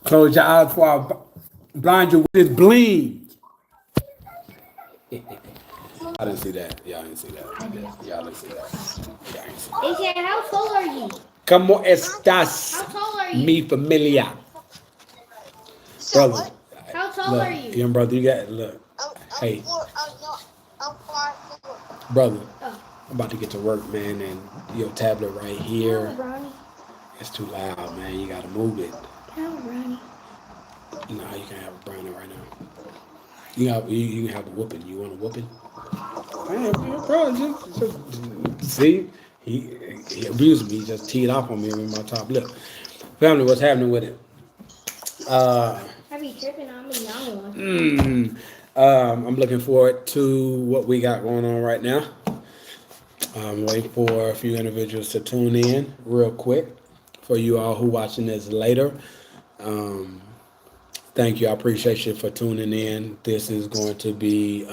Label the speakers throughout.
Speaker 1: Close your eyes before I blind you with this bling. I didn't see that. Y'all didn't see that.
Speaker 2: I did.
Speaker 1: Y'all didn't see that. Y'all didn't see
Speaker 2: AJ, how tall are you?
Speaker 1: that. ¿Cómo
Speaker 2: How
Speaker 1: estás,
Speaker 2: tall are
Speaker 1: mi
Speaker 2: you?
Speaker 1: familia?
Speaker 3: So
Speaker 1: Brother,
Speaker 3: what?
Speaker 2: How tall
Speaker 1: look,
Speaker 2: are you?
Speaker 1: young brother, you got, look.
Speaker 3: I'm
Speaker 1: Hey,
Speaker 3: four. I'm not. I'm 5'4".
Speaker 1: brother,
Speaker 2: Oh,
Speaker 1: I'm about to get to work, man, and your tablet right here,
Speaker 2: hello, Brownie.
Speaker 1: it's too loud, man. You gotta move it.
Speaker 2: Hello, Brownie.
Speaker 1: No, you can't have a brownie right now. You can have a whooping. You want a whooping? Man, bro, just see, he abused me. He just teed off on me with my top lip. Family, what's happening with it? Uh,
Speaker 2: I be tripping on me young one.
Speaker 1: I'm looking forward to what we got going on right now. I'm waiting for a few individuals to tune in real quick. For you all who watching this later, um, thank you. I appreciate you for tuning in. This is going to be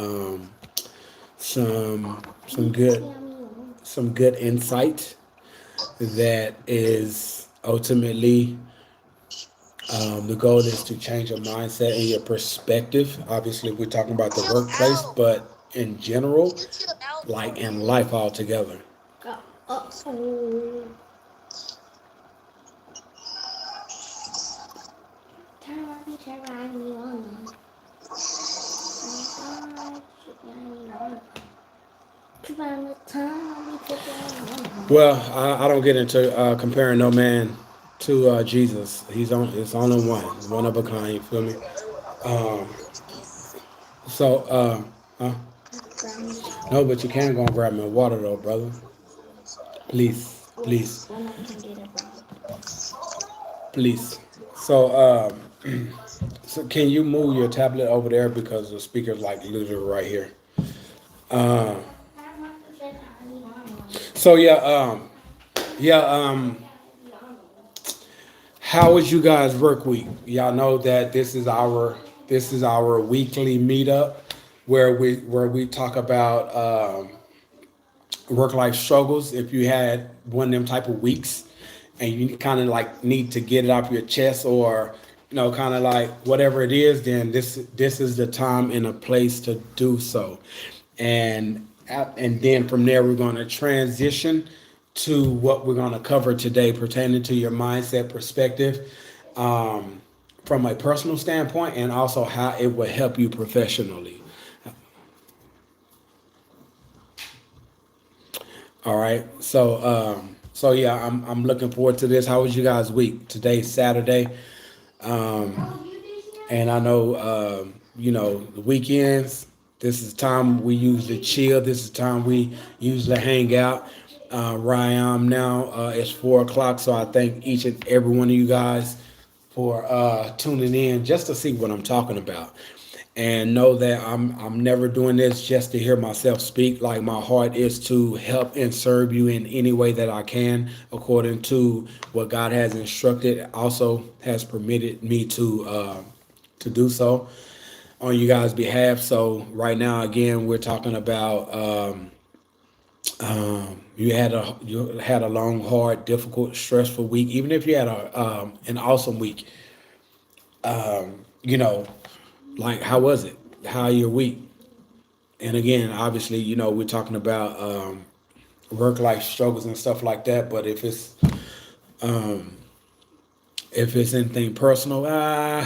Speaker 1: some good insight that is ultimately the goal is to change your mindset and your perspective. Obviously, we're talking about the workplace, but in general, like in life altogether.
Speaker 2: Oh. Turn around me on.
Speaker 1: Well, I don't get into comparing no man to Jesus. It's only one of a kind. You feel me? Um, so, huh? No, but you can go and grab me a water though, brother. Please, please,
Speaker 2: When I can get it wrong.
Speaker 1: please. So, so can you move your tablet over there because the speaker's like literally right here. Uh, so yeah, how was you guys' work week? Y'all know that this is our weekly meetup where we talk about work life struggles. If you had one of them type of weeks, and you kind of like need to get it off your chest, or kind of like whatever it is, then this is the time and a place to do so. And then from there we're going to transition to what we're going to cover today pertaining to your mindset perspective, um, from a personal standpoint, and also how it will help you professionally. All right. So yeah, I'm looking forward to this. How was you guys' week? Today's Saturday. And I know, the weekends, this is time we usually chill. This is time we usually hang out. Where I am now, it's 4 o'clock. So I thank each and every one of you guys for tuning in just to see what I'm talking about. And know that I'm never doing this just to hear myself speak. Like, my heart is to help and serve you in any way that I can, according to what God has instructed, also has permitted me to do so on you guys' behalf. So right now, again, we're talking about you had a long, hard, difficult, stressful week. Even if you had an awesome week, you know, like, how was it? How your week? And again, obviously, we're talking about work life struggles and stuff like that. But if it's anything personal,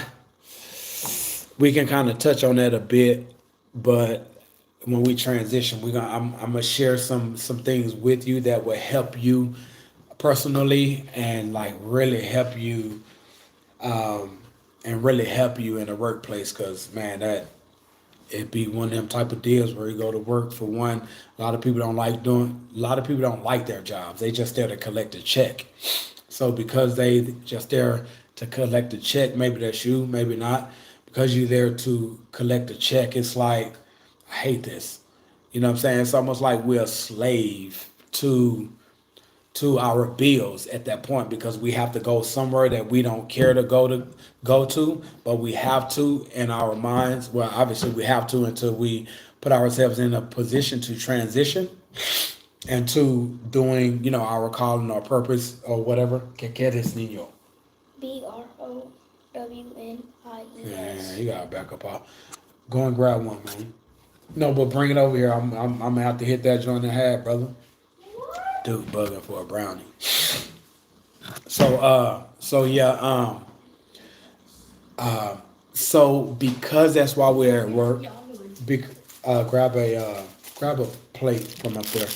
Speaker 1: we can kind of touch on that a bit. But when we transition, I'm gonna share some things with you that will help you personally, and like really help you, and really help you in the workplace. Because, man, that it be one of them type of deals where you go to work. For one, a lot of people don't like their jobs. They just there to collect a check. So because they just there to collect a check, maybe that's you, maybe not. Because you're there to collect a check, it's like, I hate this. You know what I'm saying? It's almost like we're a slave to our bills at that point, because we have to go somewhere that we don't care to go to, but we have to in our minds. Well, obviously we have to until we put ourselves in a position to transition into doing, our calling or purpose or whatever. Que quieres, niño?
Speaker 2: BRO. WNIES.
Speaker 1: Yeah, you gotta back up. Go and grab one, man. No, but bring it over here. I'm gonna have to hit that joint in half, brother. Dude, bugging for a brownie. So yeah, so because that's why we're at work, be, grab a plate from up there.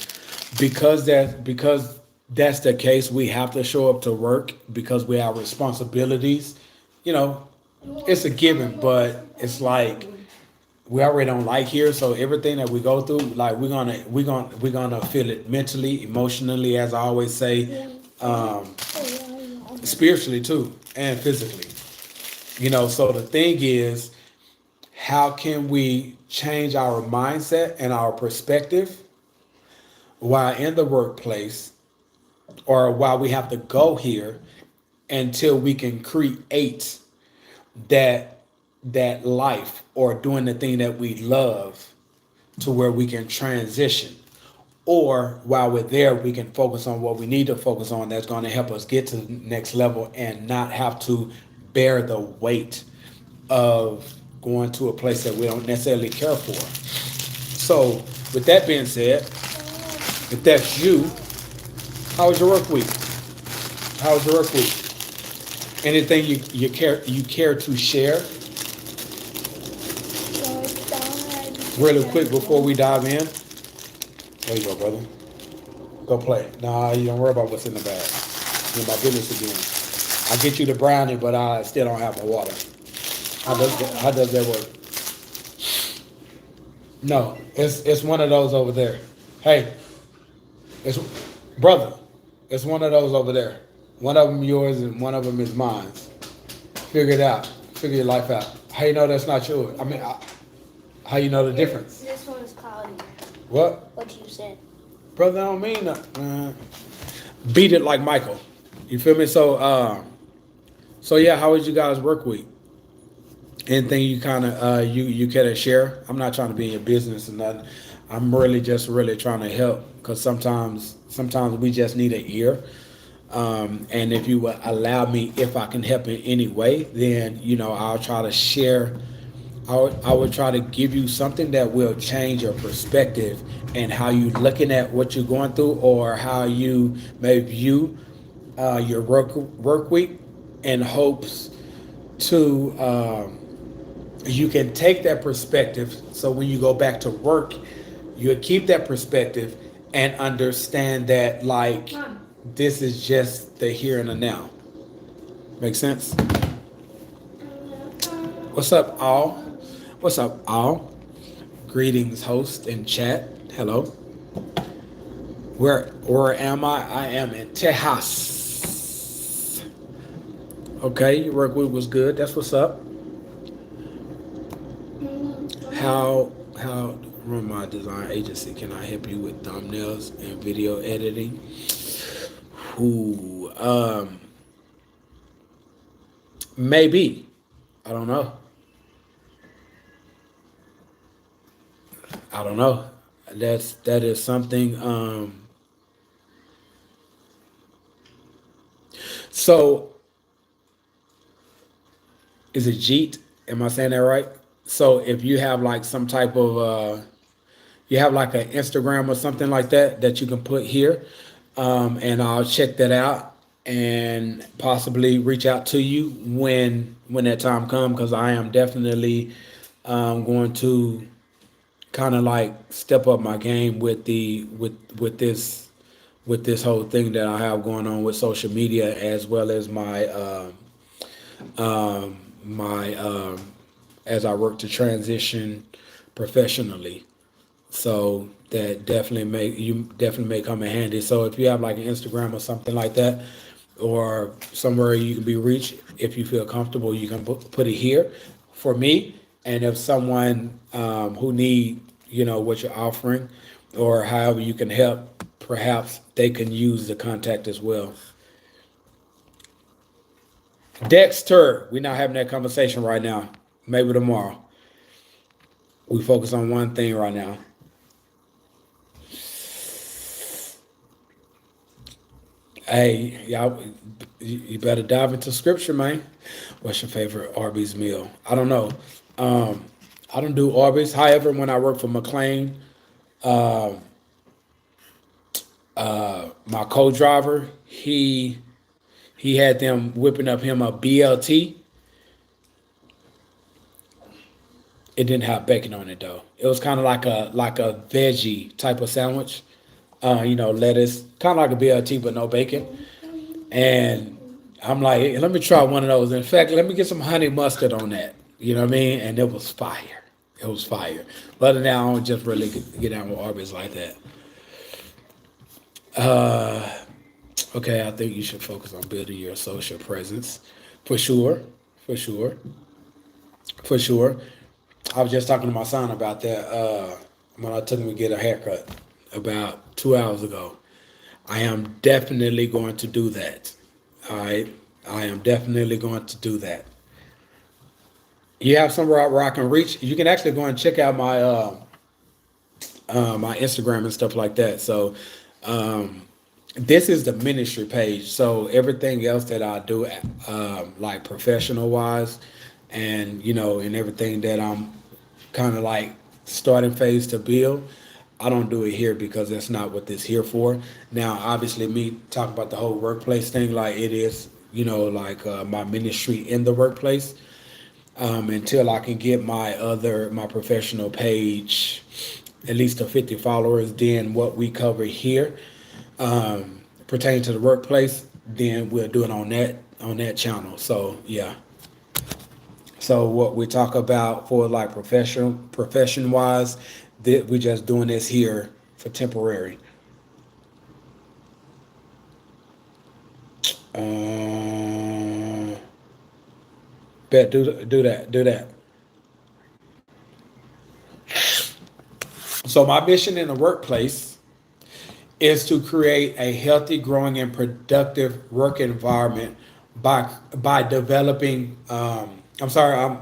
Speaker 1: Because that's the case, we have to show up to work because we have responsibilities. You know, it's a given, but it's like we already don't like here, so everything that we go through, like we're gonna feel it mentally, emotionally, as I always say, spiritually too, and physically. So the thing is, how can we change our mindset and our perspective while in the workplace, or while we have to go here, until we can create that life, or doing the thing that we love, to where we can transition, or while we're there we can focus on what we need to focus on, that's going to help us get to the next level and not have to bear the weight of going to a place that we don't necessarily care for. So with that being said, if that's you, how was your work week? How was your work week? Anything you care to share really quick before we dive in? There you go, brother. Go play. Nah, you don't worry about what's in the bag. You're in my business again. I get you the brownie, but I still don't have my water. How does that work? No, it's one of those over there. Hey, it's brother. It's one of those over there. One of them yours and one of them is mine. Figure it out. Figure your life out. How you know that's not yours? How you know the difference?
Speaker 2: This one is cloudy.
Speaker 1: What?
Speaker 2: What you said.
Speaker 1: Brother, I don't mean that. Beat it like Michael. You feel me? So yeah, how was you guys' work week? Anything you kind of you care to share? I'm not trying to be in your business or nothing. I'm really trying to help, because sometimes we just need an ear. And if you would allow me, if I can help in any way, then I'll try to share. I would try to give you something that will change your perspective and how you looking at what you're going through, or how you may view your work week, in hopes to you can take that perspective, so when you go back to work, you keep that perspective and understand that, like, this is just the here and the now. Make sense? What's up, all? What's up, all? Greetings, host and chat. Hello. Where am I? I am in Texas. Okay, your work week was good. That's what's up. How run my design agency? Can I help you with thumbnails and video editing? Ooh, maybe. I don't know. I don't know. That is something. So is it Jeet? Am I saying that right? So if you have like some type of you have like an Instagram or something like that you can put here, and I'll check that out and possibly reach out to you when that time comes, because I am definitely going to kind of like step up my game with this whole thing that I have going on with social media, as well as my as I work to transition professionally. So that definitely may come in handy. So if you have like an Instagram or something like that, or somewhere you can be reached, if you feel comfortable, you can put it here for me. And if someone who need what you're offering, or however you can help, perhaps they can use the contact as well. Dexter, we're not having that conversation right now. Maybe tomorrow. We focus on one thing right now. Hey, y'all, you better dive into scripture, man. What's your favorite Arby's meal? I don't know. Um, I don't do Arby's. However, when I work for McLean, my co-driver, he had them whipping up him a BLT. It didn't have bacon on it though. It was kind of like a veggie type of sandwich. Lettuce, kind of like a BLT, but no bacon. And I'm like, hey, let me try one of those. In fact, let me get some honey mustard on that. You know what I mean? And it was fire. It was fire. But other than that, I don't just really get down with Arby's like that. Okay, I think you should focus on building your social presence. For sure. For sure. For sure. I was just talking to my son about that when I took him to get a haircut about 2 hours ago. I am definitely going to do that. All right. I am definitely going to do that. You have somewhere where I can reach. You can actually go and check out my Instagram and stuff like that. So this is the ministry page. So everything else that I do, like professional wise, and and everything that I'm kind of like starting phase to build. I don't do it here because that's not what this here for. Now, obviously, me talking about the whole workplace thing, like it is, like my ministry in the workplace. Until I can get my professional page at least to 50 followers, then what we cover here pertaining to the workplace, then we'll do it on that channel. So yeah. So what we talk about for like profession wise, that we just doing this here for temporary. Uh, Bet do that. So my mission in the workplace is to create a healthy, growing, and productive work environment by developing. I'm sorry.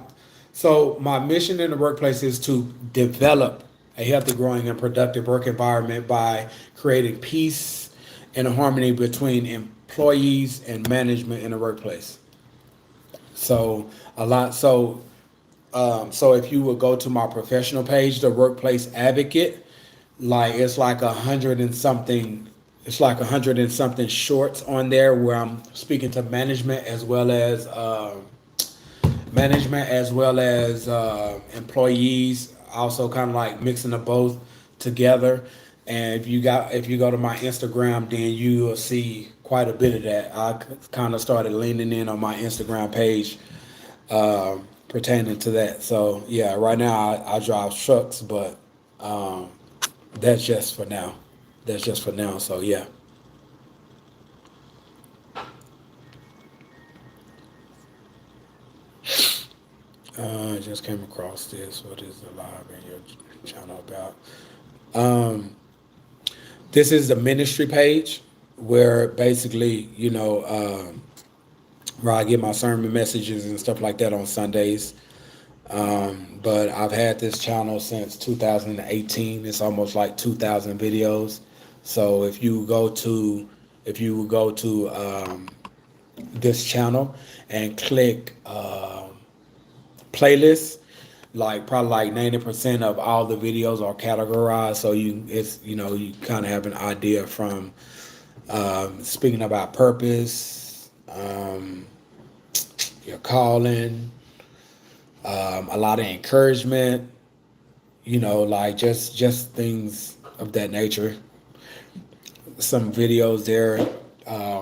Speaker 1: So my mission in the workplace is to develop a healthy, growing, and productive work environment by creating peace and harmony between employees and management in the workplace. So a lot. So if you would go to my professional page, the Workplace Advocate, like it's like a hundred and something. It's like a hundred and something shorts on there where I'm speaking to management as well as employees. Also, kind of like mixing the both together. And if you go to my Instagram, then you will see quite a bit of that. I kind of started leaning in on my Instagram page pertaining to that. So yeah, right now I drive trucks, but um, that's just for now. That's just for now. So yeah. I just came across this. What is the live in your channel about? Um, this is the ministry page where basically, where I get my sermon messages and stuff like that on Sundays. But I've had this channel since 2018. It's almost like 2,000 videos. So if you go to this channel and click playlists, like probably like 90% of all the videos are categorized. So you kind of have an idea from speaking about purpose, your calling, a lot of encouragement, like just things of that nature. Some videos there,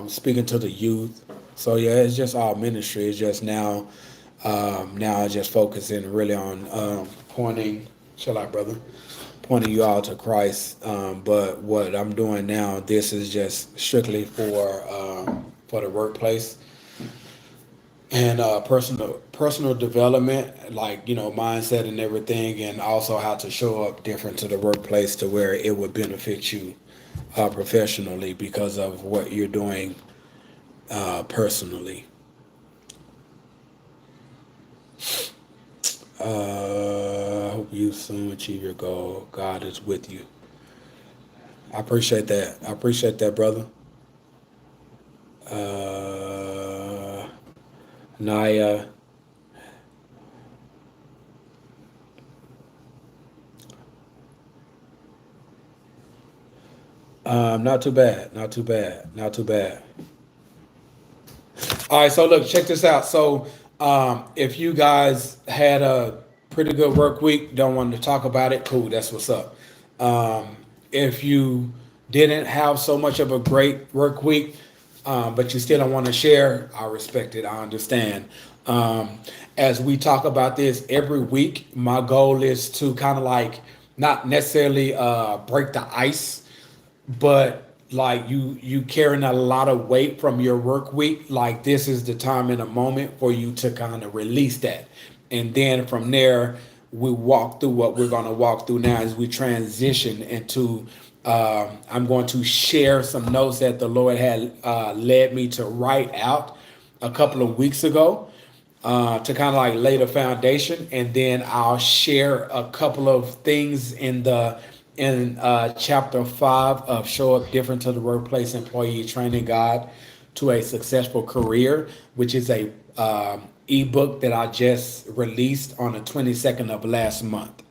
Speaker 1: speaking to the youth. So yeah, it's just all ministry. It's just now just focusing really on pointing, chill out, brother, pointing you all to Christ. But what I'm doing now, this is just strictly for the workplace and personal development, like mindset and everything, and also how to show up different to the workplace to where it would benefit you professionally because of what you're doing personally. I hope you soon achieve your goal. God is with you. I appreciate that. I appreciate that, brother. Uh, Naya. Not too bad. Not too bad. Not too bad. All right, so look, check this out. So, if you guys had a pretty good work week, don't want to talk about it, cool, that's what's up. If you didn't have so much of a great work week, but you still don't want to share, I respect it, I understand. As we talk about this every week, my goal is to kind of like not necessarily break the ice, but like you carrying a lot of weight from your work week, like this is the time and a moment for you to kind of release that, and then from there we walk through what we're going to walk through now as we transition into I'm going to share some notes that the Lord had led me to write out a couple of weeks ago, to kind of like lay the foundation, and then I'll share a couple of things in chapter 5 of Show Up Different to the Workplace Employee Training Guide to a Successful Career, which is a ebook that I just released on the 22nd of last month.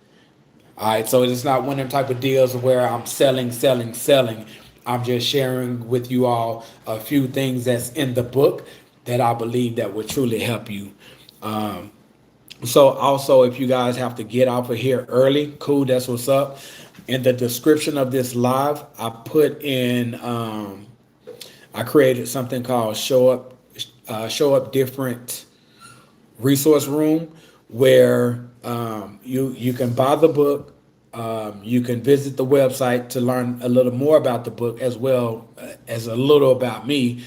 Speaker 1: All right, so it's not one of them type of deals where I'm selling, selling, selling. I'm just sharing with you all a few things that's in the book that I believe that will truly help you. Um, so also, if you guys have to get off of here early, cool, that's what's up. In the description of this live, I put in, I created something called Show Up Different resource room, where you can buy the book. You can visit the website to learn a little more about the book, as well as a little about me.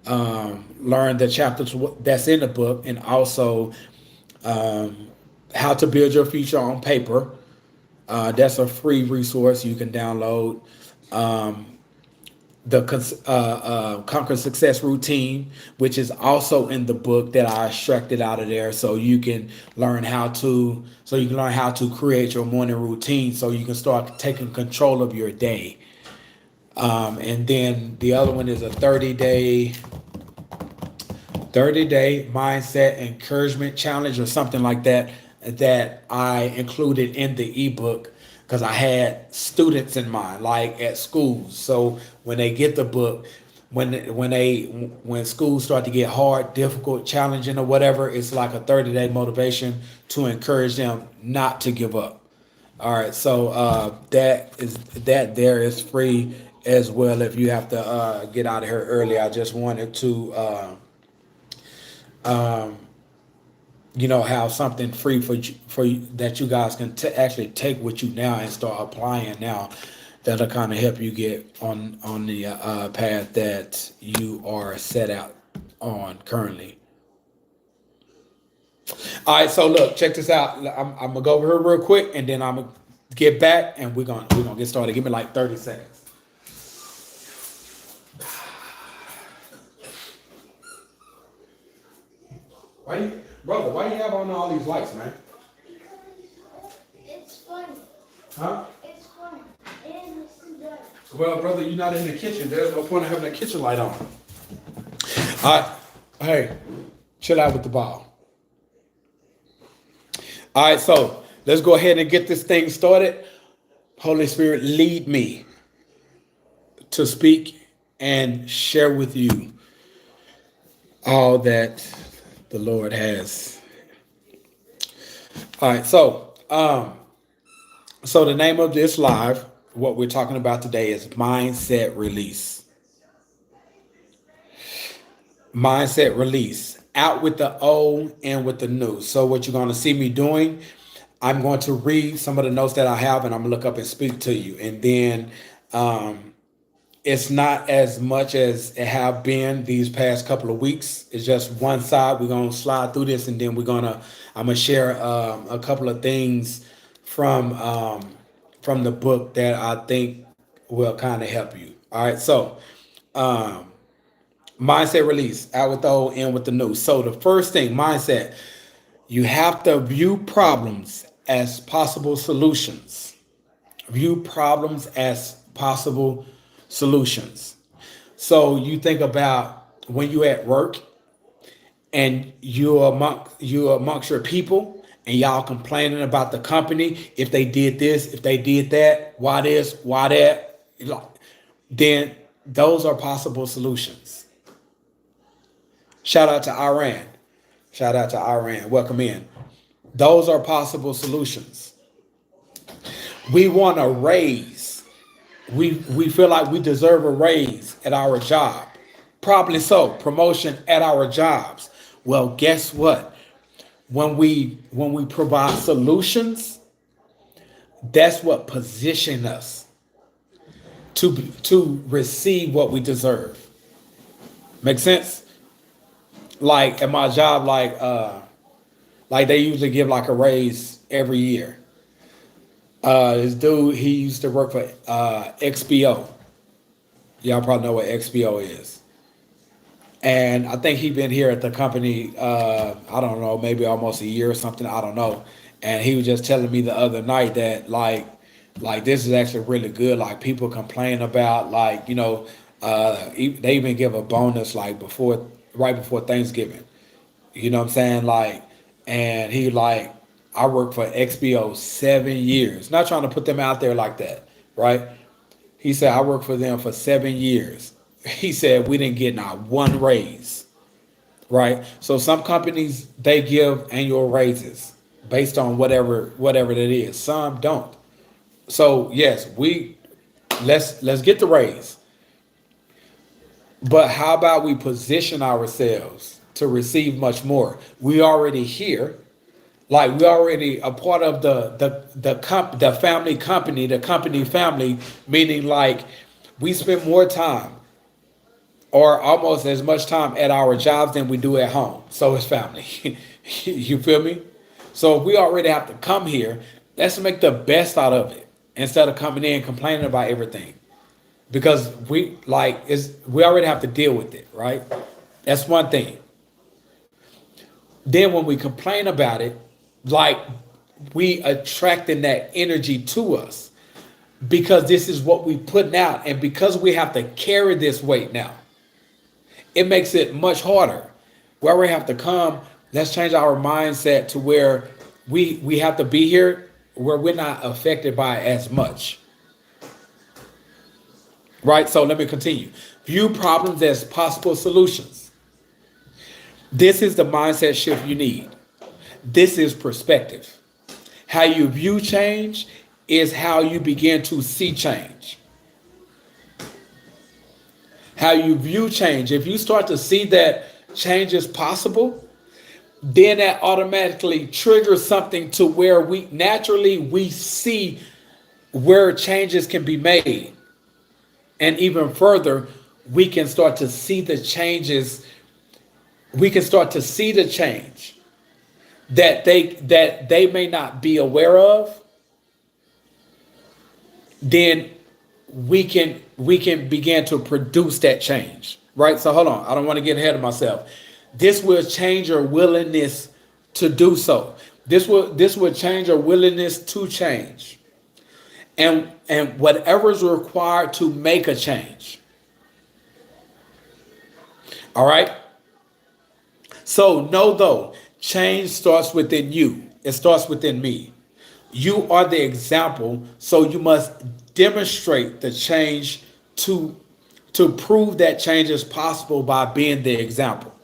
Speaker 1: Learn the chapters that's in the book, and also how to build your future on paper. That's a free resource you can download. The Conquer Success Routine, which is also in the book that I extracted out of there, so you can learn how to create your morning routine, so you can start taking control of your day. And then the other one is a 30-day mindset encouragement challenge, or something like that, that I included in the ebook because I had students in mind, like at schools. So when they get the book, when schools start to get hard, difficult, challenging, or whatever, it's like a 30-day motivation to encourage them not to give up. All right, so that there is free as well. If you have to get out of here early, I just wanted to have something free for you, that you guys can actually take with you now and start applying now. That'll kind of help you get on the path that you are set out on currently. All right, so look, check this out. I'm gonna go over here real quick, and then I'm gonna get back, and we're gonna get started. Give me like 30 seconds. Why you have on all these lights, man?
Speaker 2: It's fun.
Speaker 1: Huh?
Speaker 2: It's fun. And it's done.
Speaker 1: Well, brother, you're not in the kitchen. There's no point in having a kitchen light on. All right, hey, chill out with the ball. All right, so let's go ahead and get this thing started. Holy Spirit, lead me to speak and share with you all that the Lord has. All right, so the name of this live, what we're talking about today, is mindset release. Mindset release. Out with the old, in with the new. So what you're going to see me doing, I'm going to read some of the notes that I have, and I'm going to look up and speak to you. And then it's not as much as it have been these past couple of weeks. It's just one side. We're going to slide through this, and then I'm going to share a couple of things from the book that I think will kind of help you. All right, so mindset release, out with the old, in with the new. So the first thing, mindset, you have to view problems as possible solutions. View problems as possible solutions. So you think about when you at work and you amongst your people and y'all complaining about the company, if they did this, if they did that, why this, why that, then those are possible solutions. Shout out to Iran. Shout out to Iran. Welcome in. Those are possible solutions. We want a raise. We feel like we deserve a raise at our job. Probably so. Promotion at our jobs. Well, guess what? When we provide solutions, that's what position us to receive what we deserve. Make sense? Like at my job, like they usually give like a raise every year. This dude, he used to work for XPO. Y'all probably know what XPO is. And I think he been here at the company, I don't know, maybe almost a year or something. I don't know. And he was just telling me the other night that like this is actually really good. Like people complain about they even give a bonus like right before Thanksgiving. You know what I'm saying? Like, and he like, I worked for XBO 7 years. Not trying to put them out there like that, right? He said I worked for them for 7 years. He said we didn't get not one raise, right? So some companies they give annual raises based on whatever that is. Some don't. So yes, let's get the raise. But how about we position ourselves to receive much more? We already here, like we already a part of the family company, the company family, meaning like we spend more time or almost as much time at our jobs than we do at home. So it's family. You feel me? So if we already have to come here, let's make the best out of it instead of coming in complaining about everything. Because we already have to deal with it, right? That's one thing. Then when we complain about it, like we attracting that energy to us because this is what we putting out, and because we have to carry this weight now, it makes it much harder. Where we have to come, let's change our mindset to where we have to be here where we're not affected by it as much. Right? So let me continue. View problems as possible solutions. This is the mindset shift you need. This is perspective. How you view change is how you begin to see change. How you view change. If you start to see that change is possible, then that automatically triggers something to where we see where changes can be made. And even further, we can start to see the changes. We can start to see the change that they may not be aware of. Then we can begin to produce that change, right? So hold on, I don't want to get ahead of myself. This will change your willingness to do so. This will change your willingness to change, and whatever is required to make a change. All right. So know though, change starts within you. It starts within me. You are the example, so you must demonstrate the change to prove that change is possible by being the example.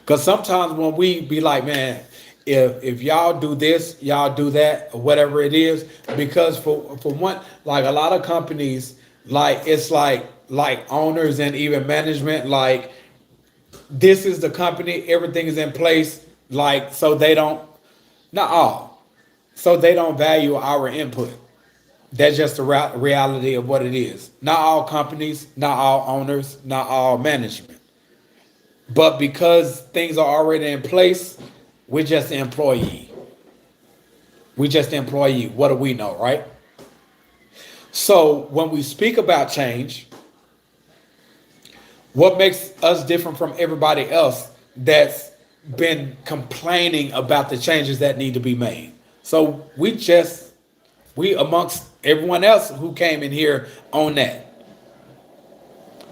Speaker 1: Because sometimes when we be like, man, if y'all do this, y'all do that, or whatever it is, because for one, like a lot of companies, like it's like owners and even management, like this is the company, everything is in place, like so they don't, not all, so they don't value our input. That's just the reality of what it is. Not all companies, not all owners, not all management. But because things are already in place, we're just the employee. We just the employee. What do we know, right? So when we speak about change, what makes us different from everybody else that's been complaining about the changes that need to be made? So we amongst everyone else who came in here on that.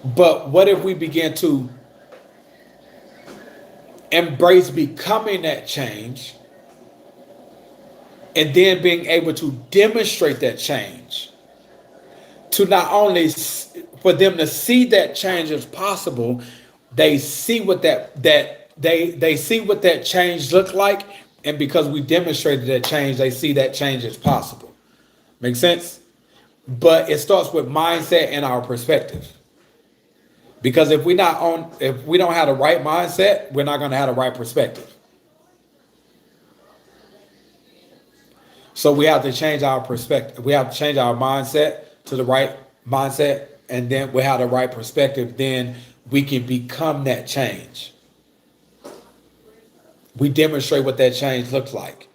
Speaker 1: But what if we begin to embrace becoming that change and then being able to demonstrate that change to not only for them to see that change is possible, they see what they see what that change look like, and because we demonstrated that change, they see that change is possible. Make sense? But it starts with mindset and our perspective. Because if we don't have the right mindset, we're not going to have the right perspective. So we have to change our perspective. We have to change our mindset to the right mindset, and then we have the right perspective. Then we can become that change. We demonstrate what that change looks like,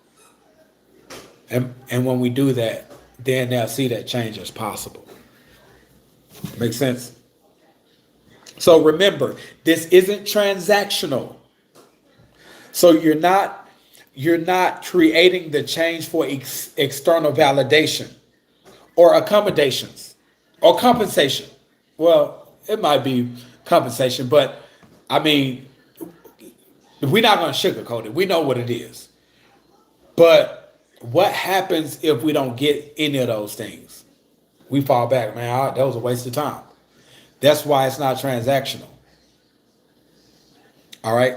Speaker 1: and when we do that, then they'll see that change is possible. Make sense? So remember, this isn't transactional. So you're not creating the change for external validation or accommodations or compensation. Well, it might be compensation, but I mean, we're not going to sugarcoat it. We know what it is. But what happens if we don't get any of those things? We fall back, man. That was a waste of time. That's why it's not transactional. All right.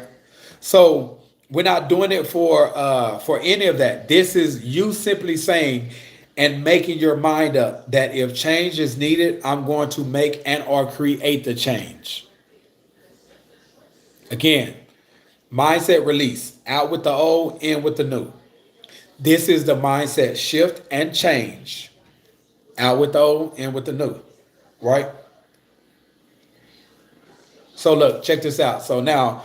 Speaker 1: So we're not doing it for any of that. This is you simply saying and making your mind up that if change is needed, I'm going to make and or create the change. Again, mindset release. Out with the old, in with the new. This is the mindset shift and change. Out with the old, in with the new. Right? So look, check this out. So now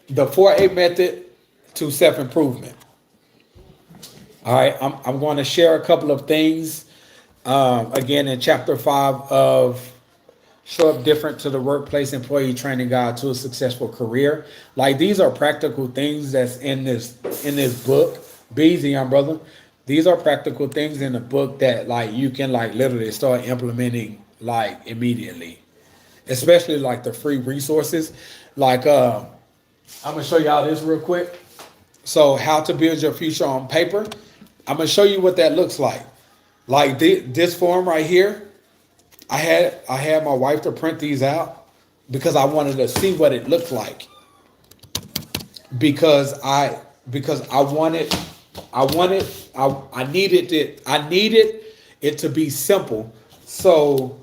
Speaker 1: the 4A method to self-improvement. All right, I'm going to share a couple of things. Again, in chapter 5 of Show Up Different to the Workplace Employee Training Guide to a Successful Career. Like these are practical things that's in this book. Be easy, young brother. These are practical things in the book that like you can like literally start implementing like immediately. Especially like the free resources. Like I'm gonna show y'all this real quick. So how to build your future on paper. I'm gonna show you what that looks like. Like this form right here. I had my wife to print these out because I wanted to see what it looked like. Because I needed it to be simple. So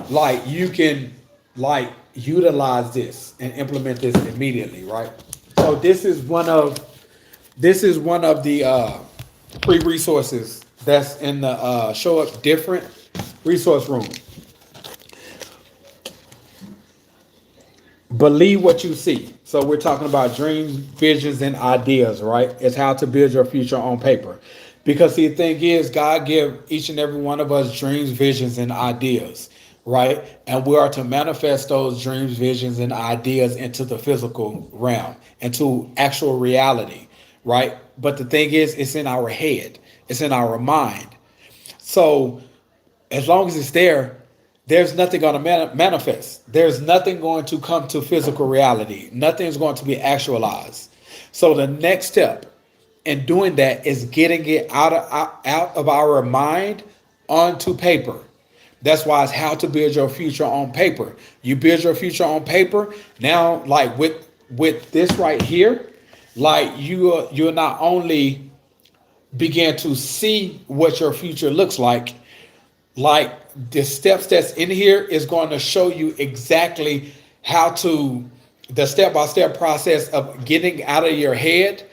Speaker 1: like you can like utilize this and implement this immediately, right? So this is one of the free resources that's in the Show Up Different resource room. Believe what you see. So we're talking about dreams, visions, and ideas, right? It's how to build your future on paper. Because the thing is, God give each and every one of us dreams, visions, and ideas, right? And we are to manifest those dreams, visions, and ideas into the physical realm, into actual reality, right? But the thing is, it's in our head. It's in our mind. So as long as it's there, there's nothing going to manifest. There's nothing going to come to physical reality. Nothing is going to be actualized. So the next step in doing that is getting it out of our mind onto paper. That's why it's how to build your future on paper. You build your future on paper. Now, like with this right here, like you'll not only begin to see what your future looks like the steps that's in here is going to show you exactly how to the step-by-step process of getting out of your head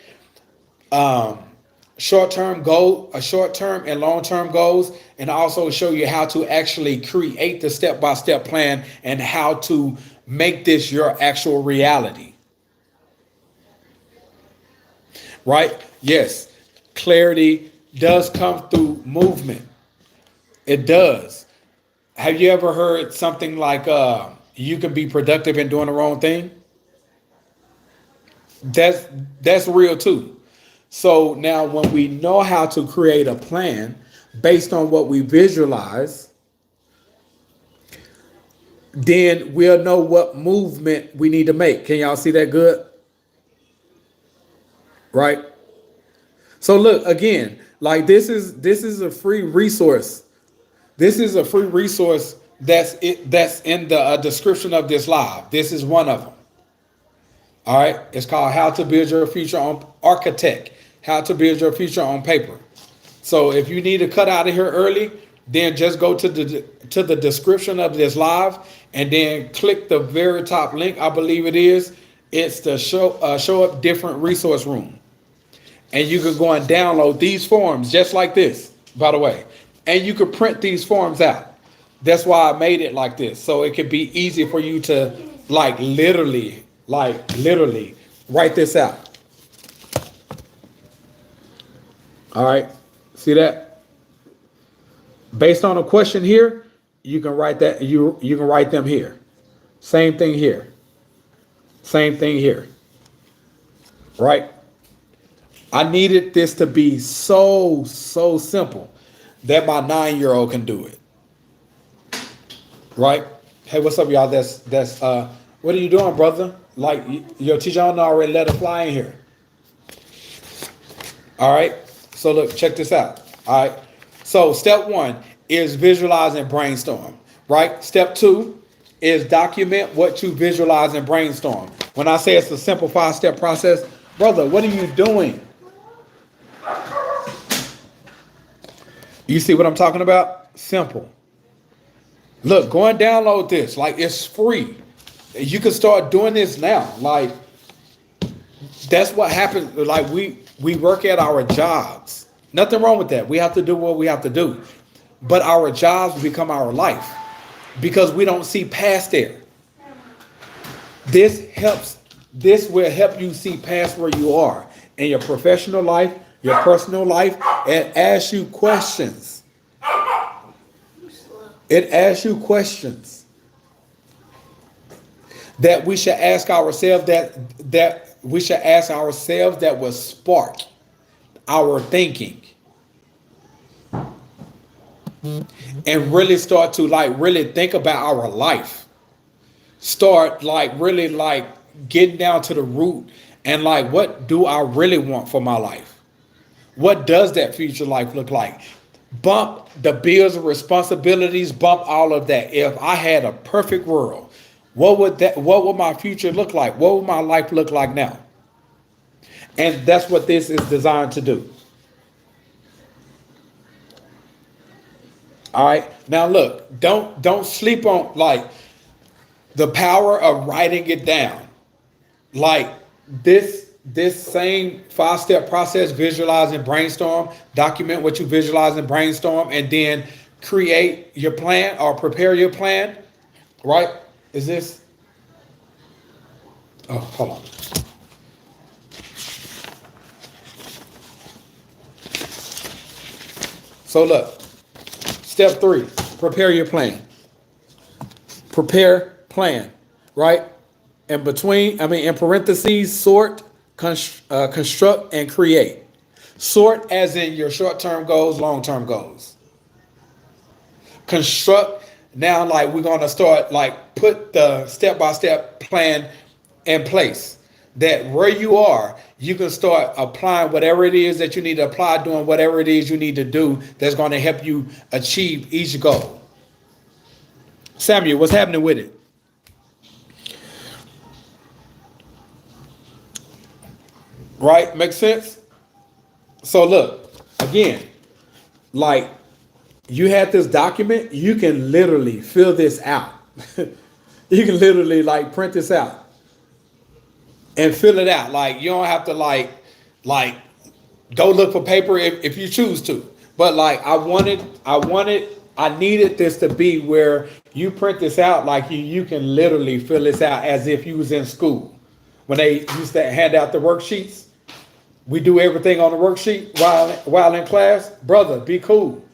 Speaker 1: short-term and long-term goals, and also show you how to actually create the step-by-step plan and how to make this your actual reality. Right? Yes, clarity does come through movement. It does. Have you ever heard something like you can be productive in doing the wrong thing? That's real too. So now when we know how to create a plan based on what we visualize, then we'll know what movement we need to make. Can y'all see that good? Right? So look again, like this is a free resource. This is a free resource that's in the description of this live. This is one of them. All right. It's called How to Build Your Future on Architect. How to Build Your Future on Paper. So if you need to cut out of here early, then just go to the description of this live and then click the very top link. I believe it is. It's the show up different resource room. And you can go and download these forms just like this, by the way. And you could print these forms out. That's why I made it like this. So it could be easy for you to literally write this out. All right. See that? Based on a question here, you can write that. You can write them here. Same thing here. Same thing here. Right? I needed this to be so simple that my 9-year-old can do it. Right? Hey, what's up, y'all? That's what are you doing, brother? Like your teacher already let it fly in here. All right. So look, check this out. All right. So step 1 is visualize and brainstorm. Right? Step 2 is document what you visualize and brainstorm. When I say it's a simple 5-step process, brother, what are you doing? You see what I'm talking about? Simple. Look, go and download this. Like, it's free. You can start doing this now. Like, that's what happens. Like, we work at our jobs. Nothing wrong with that. We have to do what we have to do. But our jobs become our life because we don't see past there. This will help you see past where you are in your professional life, your personal life, and ask you questions. It asks you questions that we should ask ourselves that we should ask ourselves that will spark our thinking. And really start to really think about our life. Start really getting down to the root and what do I really want for my life? What does that future life look like? Bump the bills and responsibilities, bump all of that. If I had a perfect world, what would my future look like? What would my life look like now? And that's what this is designed to do. All right. Now look, don't sleep on the power of writing it down. This same 5-step process, visualize and brainstorm, document what you visualize and brainstorm, and then create your plan or prepare your plan, right? Is this? Oh, hold on. So look, step 3, prepare your plan. Prepare plan, right? In parentheses, sort, construct, and create. Sort as in your short-term goals, long-term goals. Construct, now we're going to start put the step-by-step plan in place. That where you are, you can start applying whatever it is that you need to apply, doing whatever it is you need to do that's going to help you achieve each goal. Samuel, what's happening with it? Right? Makes sense? So look, again, you had this document, you can literally fill this out. You can literally print this out and fill it out. You don't have to go look for paper if you choose to. But I needed this to be where you print this out you can literally fill this out as if you was in school. When they used to hand out the worksheets, we do everything on the worksheet while in class. Brother, be cool.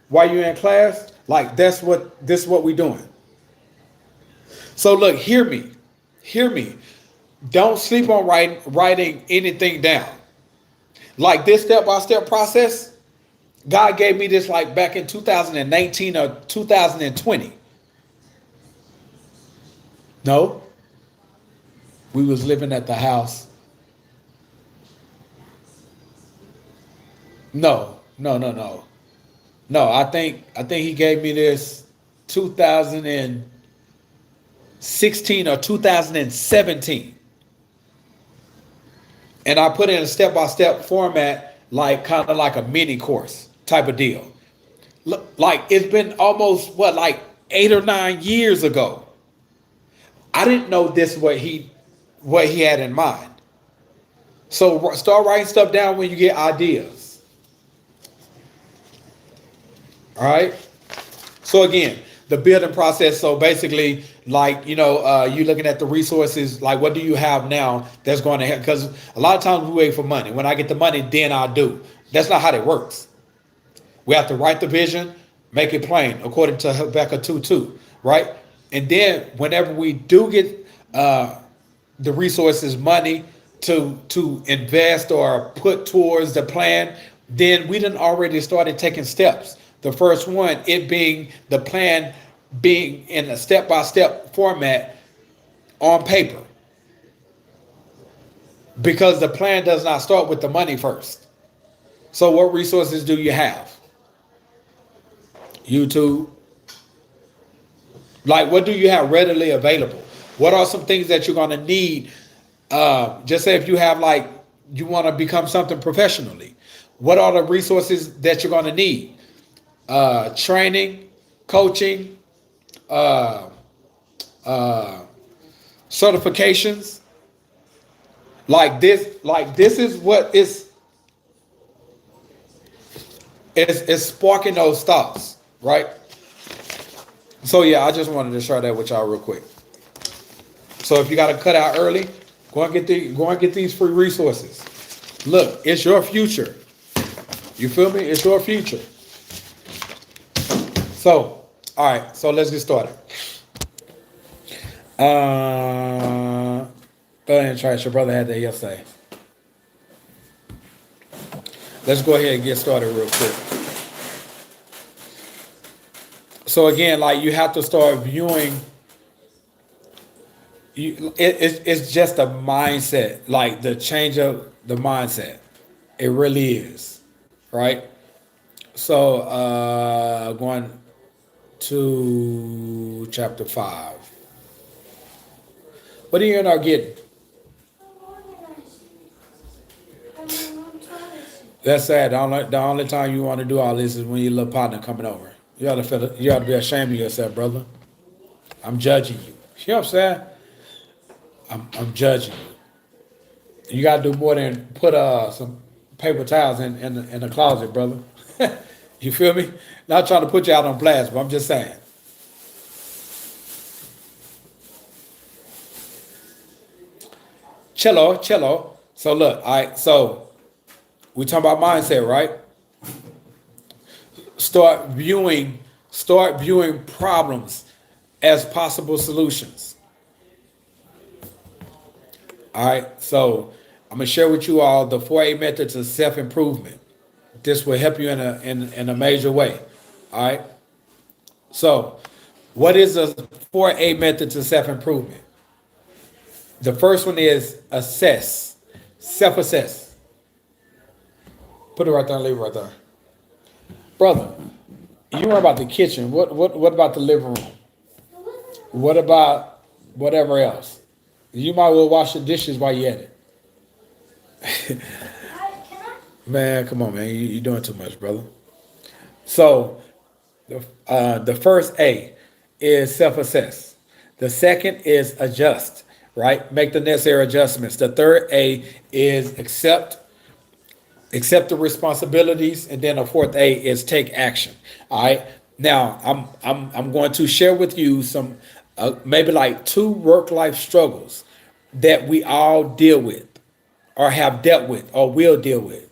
Speaker 1: While you're in class, this is what we're doing. So look, hear me. Don't sleep on writing anything down. This step-by-step process, God gave me this back in 2019 or 2020. No, we was living at the house. No, no, no, no, no. I think he gave me this 2016 or 2017, and I put it in a step by step format, like kind of like a mini course type of deal. Look, like it's been almost what, like 8 or 9 years ago. I didn't know this what he had in mind. So start writing stuff down when you get ideas. All right. So again, the building process. So basically, like you looking at the resources. Like, what do you have now that's going to help? Because a lot of times we wait for money. When I get the money, then I'll do. That's not how that works. We have to write the vision, make it plain, according to Habakkuk 2:2, right? And then whenever we do get the resources, money to invest or put towards the plan, then we done already started taking steps. The first one, it being the plan being in a step-by-step format on paper. Because the plan does not start with the money first. So what resources do you have? YouTube. Like, what do you have readily available? What are some things that you're going to need? Just say if you have, like, you want to become something professionally. What are the resources that you're going to need? Training, coaching, uh, uh, certifications. Like this is what is sparking those thoughts, right? So yeah, I just wanted to share that with y'all real quick. So if you got to cut out early, go and get these free resources. Look, it's your future. You feel me? It's your future. So, all right. So let's get started. Go ahead and try it. Your brother had that yesterday. Let's go ahead and get started real quick. So again, like you have to start viewing. It's just a mindset, like the change of the mindset. It really is, right? So going to chapter 5. What are you end up getting? That's sad. The only time you want to do all this is when your little partner coming over. You ought to be ashamed of yourself, brother. I'm judging you. You know what I'm saying? I'm judging you. You gotta do more than put some paper towels in the closet, brother. You feel me? Not trying to put you out on blast, but I'm just saying. Cello, cello. So look, all right. So we talking about mindset, right? Start viewing problems as possible solutions. All right. So I'm gonna share with you all the 4A methods of self improvement. This will help you in a major way. All right. So, what is the 4A method to self improvement? The first one is assess, self assess. Put it right there, leave it right there, brother. You worry about the kitchen. What about the living room? What about whatever else? You might well wash the dishes while you're at it. Man, come on, man. You're doing too much, brother. So the first A is self-assess. The second is adjust, right? Make the necessary adjustments. The third A is accept the responsibilities, and then the fourth A is take action. All right. Now I'm going to share with you some maybe like two work life struggles that we all deal with, or have dealt with, or will deal with,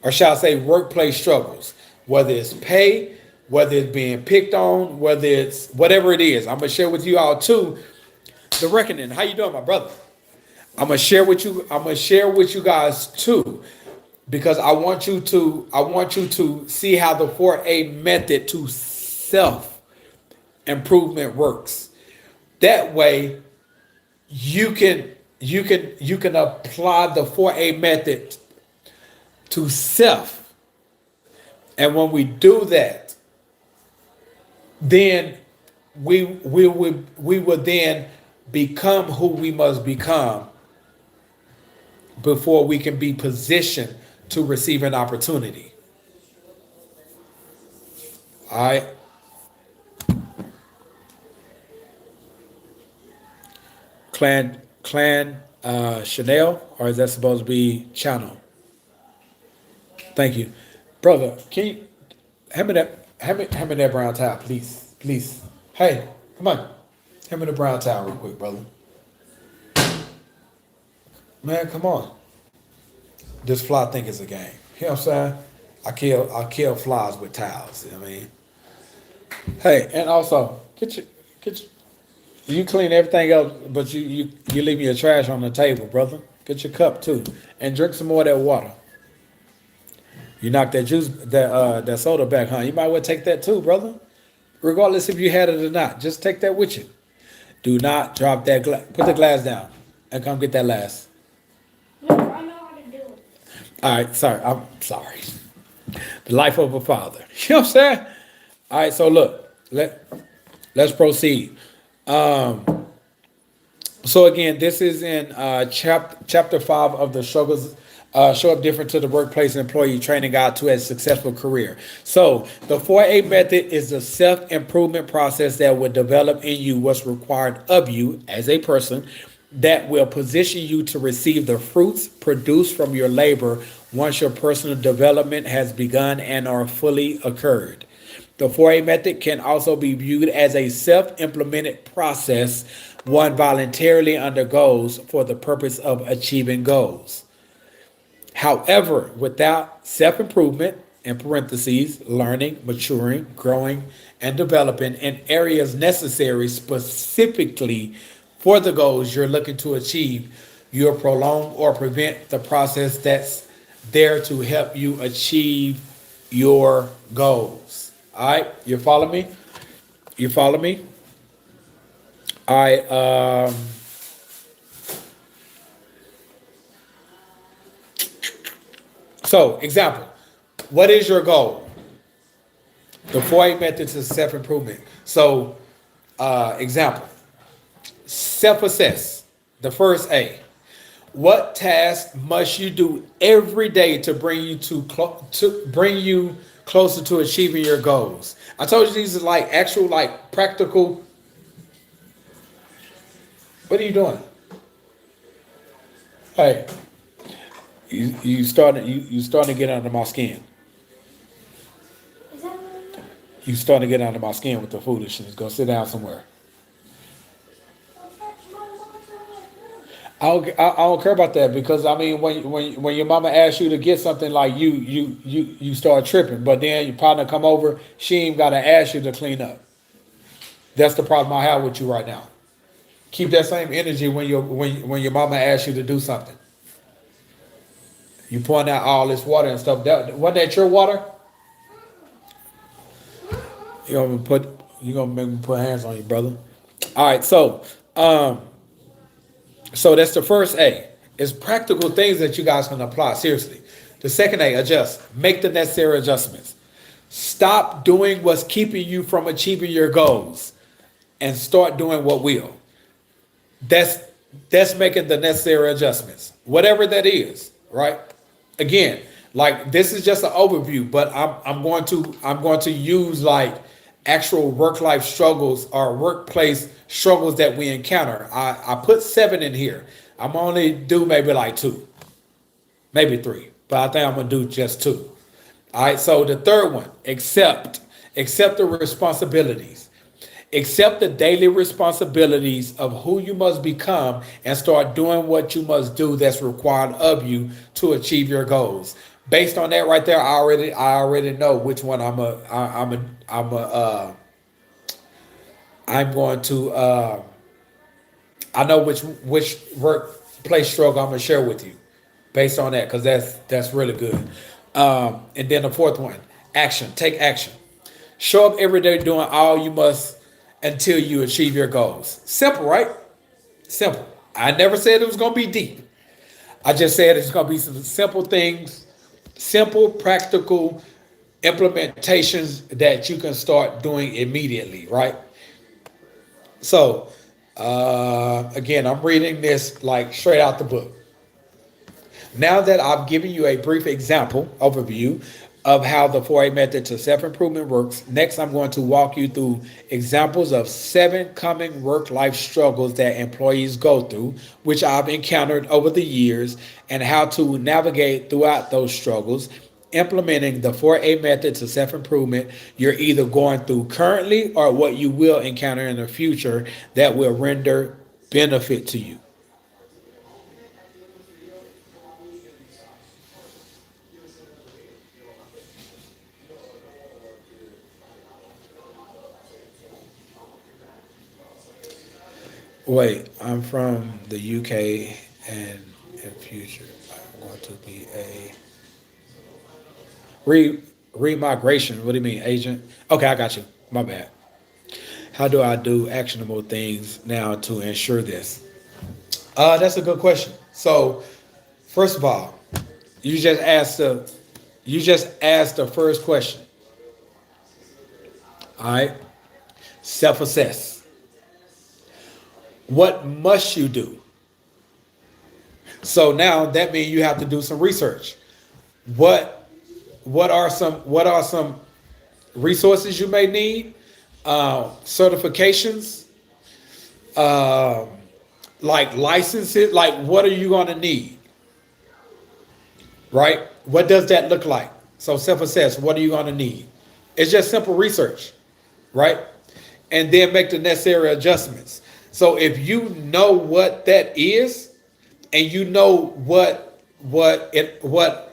Speaker 1: or shall I say workplace struggles, whether it's pay, whether it's being picked on, whether it's whatever it is. I'm gonna share with you all too the reckoning. How you doing, my brother? I'm gonna share with you guys too, because I want you to see how the 4A method to self improvement works. That way you can apply the 4A method to self. And when we do that, then we would then become who we must become before we can be positioned to receive an opportunity. All right. Clan Chanel, or is that supposed to be Channel? Thank you, brother. Can you hand me that brown towel, please, please. Hey, come on, hand me the brown towel real quick, brother. Man, come on. This fly think it's a game. You know what I'm saying? I kill flies with towels. You know what I mean, hey, and also get your you clean everything else, but you leave your trash on the table, brother. Get your cup too, and drink some more of that water. You knock that juice, that soda back, huh? You might well take that too, brother. Regardless if you had it or not, just take that with you. Do not drop that glass. Put the glass down, and come get that last.
Speaker 2: No, I know how to do it.
Speaker 1: All right, sorry, I'm sorry. The life of a father. You know what I'm saying? All right, so look, let's proceed. So again, this is in chapter 5 of the struggles show up different to the workplace employee training guide to a successful career. So the 4A method is a self-improvement process that will develop in you what's required of you as a person that will position you to receive the fruits produced from your labor once your personal development has begun and are fully occurred. The 4A method can also be viewed as a self implemented process one voluntarily undergoes for the purpose of achieving goals. However, without self improvement, in parentheses, learning, maturing, growing, and developing in areas necessary specifically for the goals you're looking to achieve, you'll prolong or prevent the process that's there to help you achieve your goals. All right, you follow me? You follow me? All right. So, example. What is your goal? The 4A methods is self improvement. So, example. Self assess. The first A. What task must you do every day to bring you closer to achieving your goals? I told you these are like actual like practical. What are you doing? Hey, you starting to get under my skin.
Speaker 2: Is that what
Speaker 1: You starting to get under my skin with the foolishness. Go sit down somewhere. I don't care about that because I mean when your mama asks you to get something like you start tripping, but then your partner come over, she ain't gotta ask you to clean up. That's the problem I have with you right now. Keep that same energy when your mama asks you to do something. You pouring out all this water and stuff. That wasn't that your water? You gonna make me put hands on you, brother. All right, so that's the first A. It's practical things that you guys can apply seriously. The second A, adjust. Make the necessary adjustments. Stop doing what's keeping you from achieving your goals and start doing what will. That's that's making the necessary adjustments. Whatever that is, right? Again, like this is just an overview, but I'm going to use like actual work life struggles or workplace struggles that we encounter. I put 7 in here. I'm only do maybe like 2, maybe 3, but I think I'm gonna do just 2. All right. So the third one, accept the responsibilities. Accept the daily responsibilities of who you must become and start doing what you must do that's required of you to achieve your goals. Based on that right there, I already know which one I'm going to I know which workplace struggle I'm gonna share with you based on that because that's really good. And then the fourth one, action. Take action. Show up every day doing all you must until you achieve your goals. Simple, right? Simple. I never said it was going to be deep. I just said it's going to be some simple things, simple, practical implementations that you can start doing immediately, right? So, again, I'm reading this like straight out the book. Now that I've given you a brief example overview of how the 4A method to self improvement works, next I'm going to walk you through examples of 7 common work life struggles that employees go through, which I've encountered over the years, and how to navigate throughout those struggles. Implementing the 4A method to self improvement you're either going through currently or what you will encounter in the future that will render benefit to you. Wait, I'm from the UK and in future I'm going to be a remigration. What do you mean, agent? Okay, I got you. My bad. How do I do actionable things now to ensure this? That's a good question. So, first of all, you just asked the you just asked the first question. All right, self-assess. What must you do? So now that means you have to do some research. What what are some resources you may need? Certifications, uh, like licenses. Like what are you going to need? Right? What does that look like? So self-assess. What are you going to need? It's just simple research, right? And then make the necessary adjustments. So if you know what that is, and you know what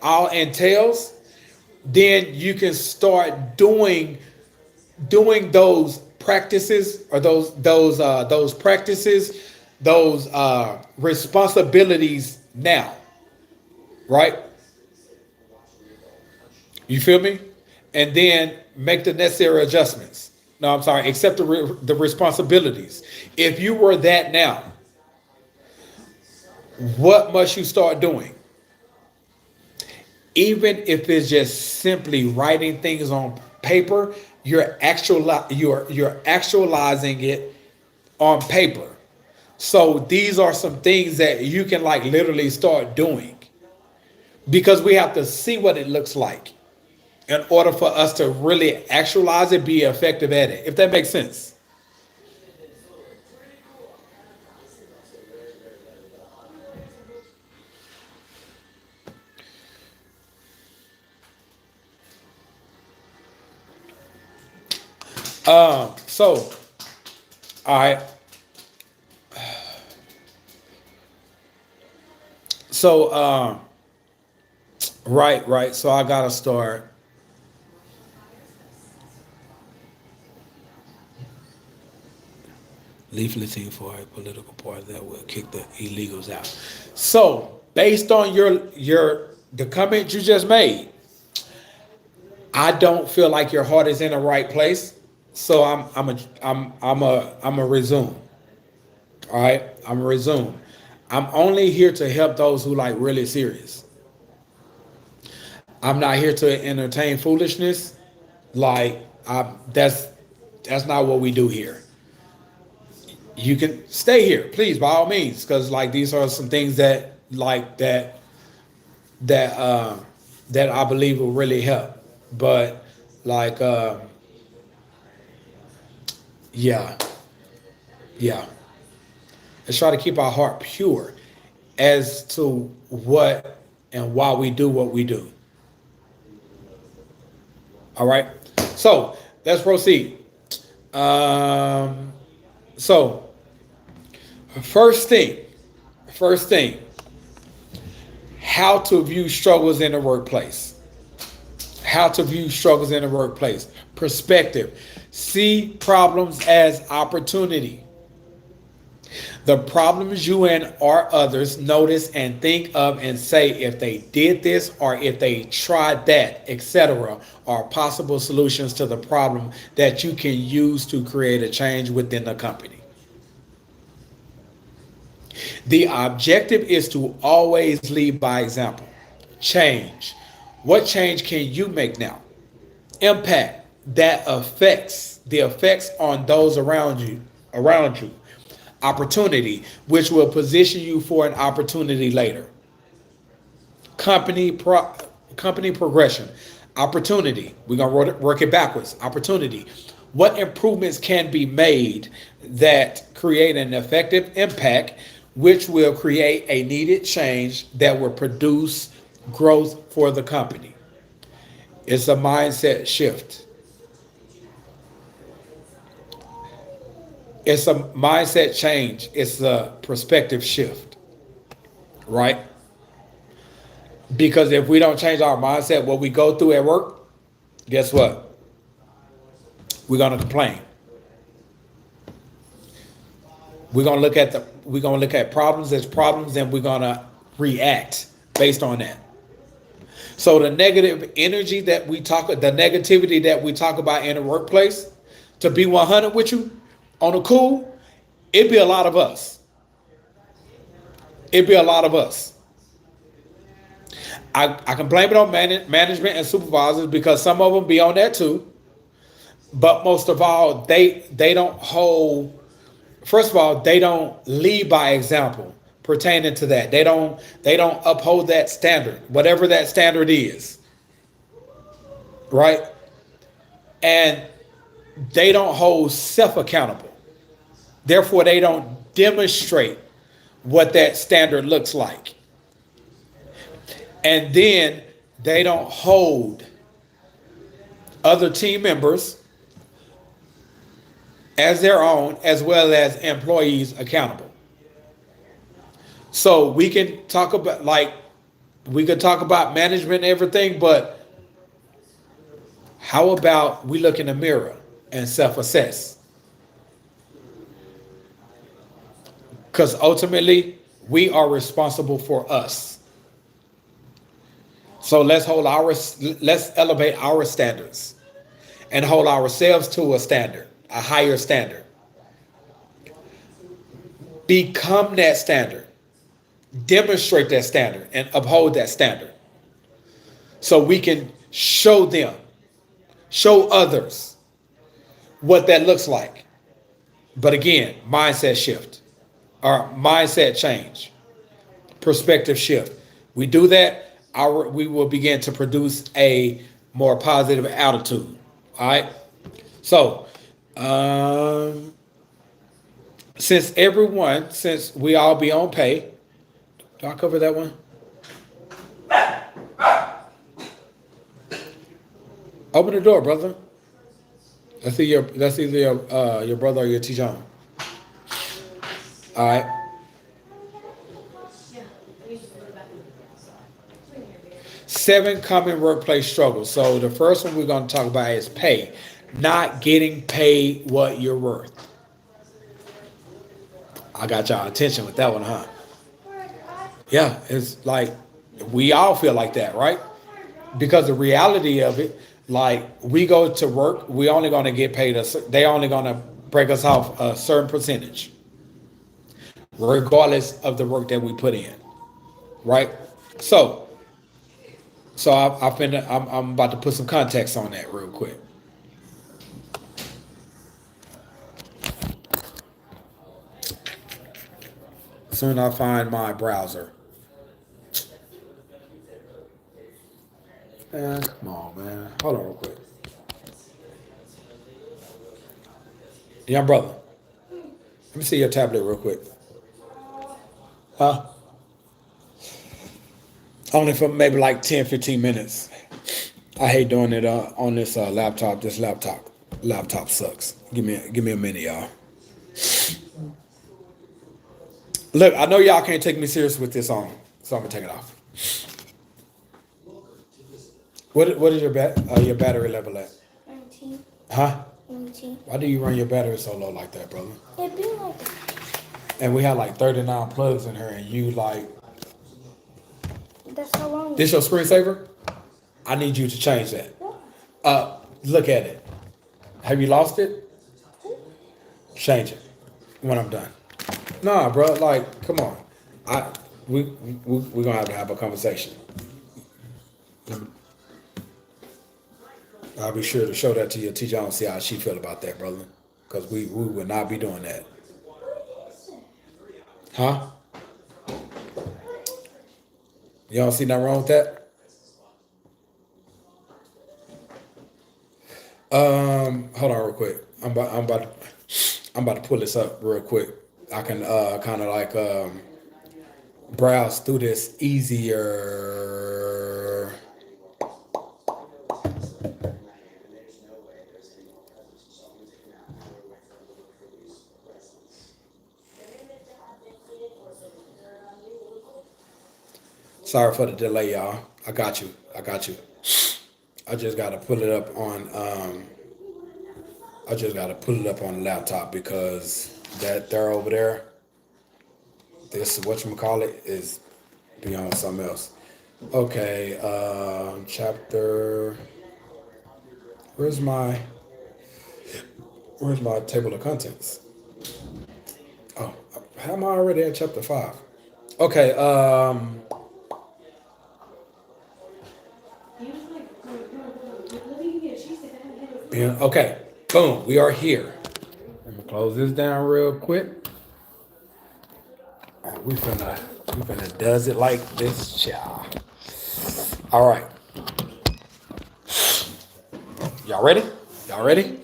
Speaker 1: all entails, then you can start doing those practices or those practices, those responsibilities now, right? You feel me? And then make the necessary adjustments. No, I'm sorry. Accept the responsibilities. If you were that now, what must you start doing? Even if it's just simply writing things on paper, you're actualizing it on paper. So these are some things that you can like literally start doing because we have to see what it looks like in order for us to really actualize it, be effective at it. If that makes sense. So, all right. So, right. So I gotta start leafleting for a political party that will kick the illegals out. So, based on your the comment you just made, I don't feel like your heart is in the right place. So I'm a resume. All right, I'm a resume. I'm only here to help those who like really serious. I'm not here to entertain foolishness. Like that's not what we do here. You can stay here, please, by all means, because like these are some things that like that that I believe will really help. But like yeah, yeah. Let's try to keep our heart pure as to what and why we do what we do. All right. So let's proceed. Um, so first thing, first thing, how to view struggles in the workplace. How to view struggles in the workplace. Perspective. See problems as opportunity. The problems you and or others notice and think of and say if they did this or if they tried that, etc., are possible solutions to the problem that you can use to create a change within the company. The objective is to always lead by example. Change. What change can you make now? Impact that affects the effects on those around you. Opportunity, which will position you for an opportunity later. Company pro, company progression. Opportunity. We're gonna work it backwards. Opportunity. What improvements can be made that create an effective impact, which will create a needed change that will produce growth for the company. It's a mindset shift. It's a mindset change. It's a perspective shift, right? Because if we don't change our mindset, what we go through at work, guess what? We're gonna complain. We're gonna look at problems as problems, and we're gonna react based on that. So the negative energy that the negativity that we talk about in the workplace, to be 100 with you, on the cool, it'd be a lot of us. It'd be a lot of us. I can blame it on management and supervisors because some of them be on that too. But most of all, they don't hold. First of all, they don't lead by example pertaining to that. They don't uphold that standard, whatever that standard is, right? And they don't hold self accountable. Therefore, they don't demonstrate what that standard looks like. And then they don't hold other team members as their own, as well as employees accountable. So we can talk about management and everything, but how about we look in the mirror and self-assess? Because ultimately, we are responsible for us. So let's elevate our standards and hold ourselves to a standard, a higher standard. Become that standard. Demonstrate that standard and uphold that standard. So we can show others what that looks like. But again, mindset shift or mindset change, perspective shift. We do that, we will begin to produce a more positive attitude. All right. So, since we all be on pay, do I cover that one? Open the door, brother. That's either your brother or your T-John. All right. Seven common workplace struggles. So the first one we're going to talk about is pay. Not getting paid what you're worth. I got y'all attention with that one, huh? Yeah, it's like we all feel like that, right? Because the reality of it, like we go to work, we only going to get paid. They only going to break us off a certain percentage, regardless of the work that we put in, right? So I'm about to put some context on that real quick. Soon I'll find my browser. Man, come on, man. Hold on real quick. Young brother, let me see your tablet real quick. Huh? Only for maybe like 10, 15 minutes. I hate doing it on this laptop. This laptop sucks. Give me a minute, y'all. Look, I know y'all can't take me serious with this on, so I'm gonna take it off. What is your battery level at?
Speaker 2: 19.
Speaker 1: Huh?
Speaker 2: 19.
Speaker 1: Why do you run your battery so low like that, brother?
Speaker 2: It be like.
Speaker 1: And we have like 39 plugs in here, and you like.
Speaker 2: That's how long.
Speaker 1: This your screensaver? I need you to change that. Look at it. Have you lost it? Change it when I'm done. Nah, bro. Like, come on. I we we're gonna have a conversation. I'll be sure to show that to your teacher. I don't see how she feel about that, brother. Because we would not be doing that. Huh? You don't see nothing wrong with that? Hold on real quick. I'm about to pull this up real quick. I can kind of like browse through this easier. Sorry for the delay, y'all. I got you. I got you. I just got to pull it up on. I just got to pull it up on the laptop because that there over there, this whatchamacallit is beyond something else. Okay, chapter. Where's my Where's my table of contents? Oh, how am I already at chapter 5? Okay, okay, boom, we are here. Let me close this down real quick. We finna does it like this, child. All right, y'all ready? Y'all ready?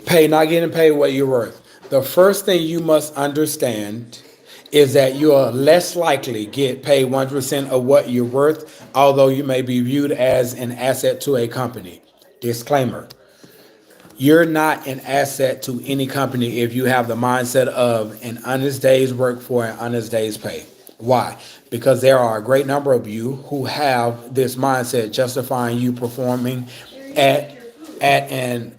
Speaker 1: Pay, not getting paid what you're worth. The first thing you must understand is that you are less likely get paid 100% of what you're worth, although you may be viewed as an asset to a company. Disclaimer. You're not an asset to any company if you have the mindset of an honest day's work for an honest day's pay. Why? Because there are a great number of you who have this mindset justifying you performing at an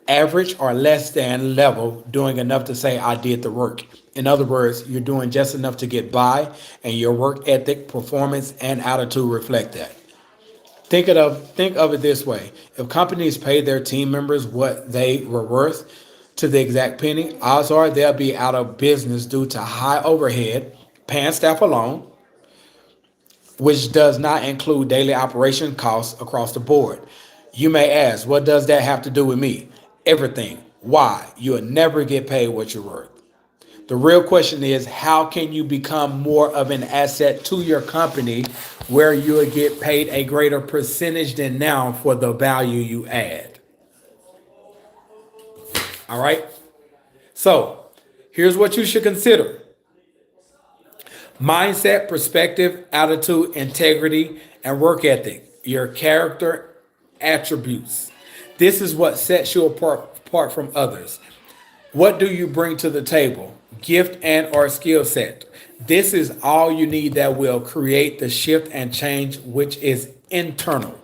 Speaker 1: average or less than level, doing enough to say I did the work. In other words, you're doing just enough to get by, and your work ethic, performance, and attitude reflect that. Think of it this way: if companies pay their team members what they were worth to the exact penny, odds are they'll be out of business due to high overhead, paying staff alone, which does not include daily operation costs across the board. You may ask, what does that have to do with me? Everything. Why? You'll never get paid what you're worth. The real question is, how can you become more of an asset to your company where you will get paid a greater percentage than now for the value you add? All right. So here's what you should consider: mindset, perspective, attitude, integrity, and work ethic, your character attributes. This is what sets you apart from others. What do you bring to the table? Gift and or skill set. This is all you need that will create the shift and change which is internal.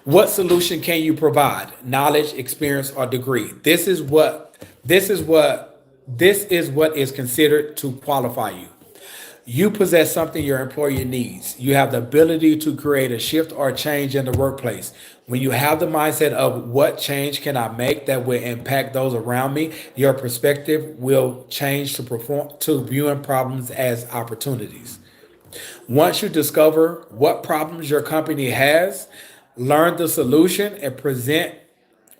Speaker 1: What solution can you provide? Knowledge, experience, or degree. This is what is considered to qualify you. You possess something your employer needs. You have the ability to create a shift or change in the workplace. When you have the mindset of what change can I make that will impact those around me, your perspective will change to viewing problems as opportunities. Once you discover what problems your company has, learn the solution and present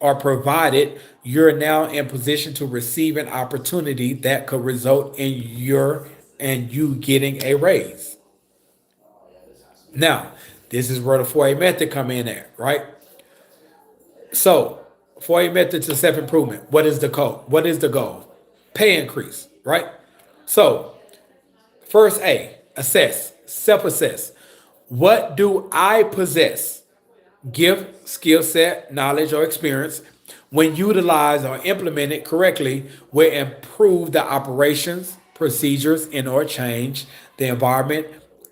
Speaker 1: or provide it, you're now in position to receive an opportunity that could result in you getting a raise. Now, this is where the 4A method come in at, right? So, 4A method to self-improvement. What is the goal? What is the goal? Pay increase, right? So, first A, assess, self-assess. What do I possess? Gift, skill set, knowledge, or experience, when utilized or implemented correctly, will improve the operations, procedures, and or change the environment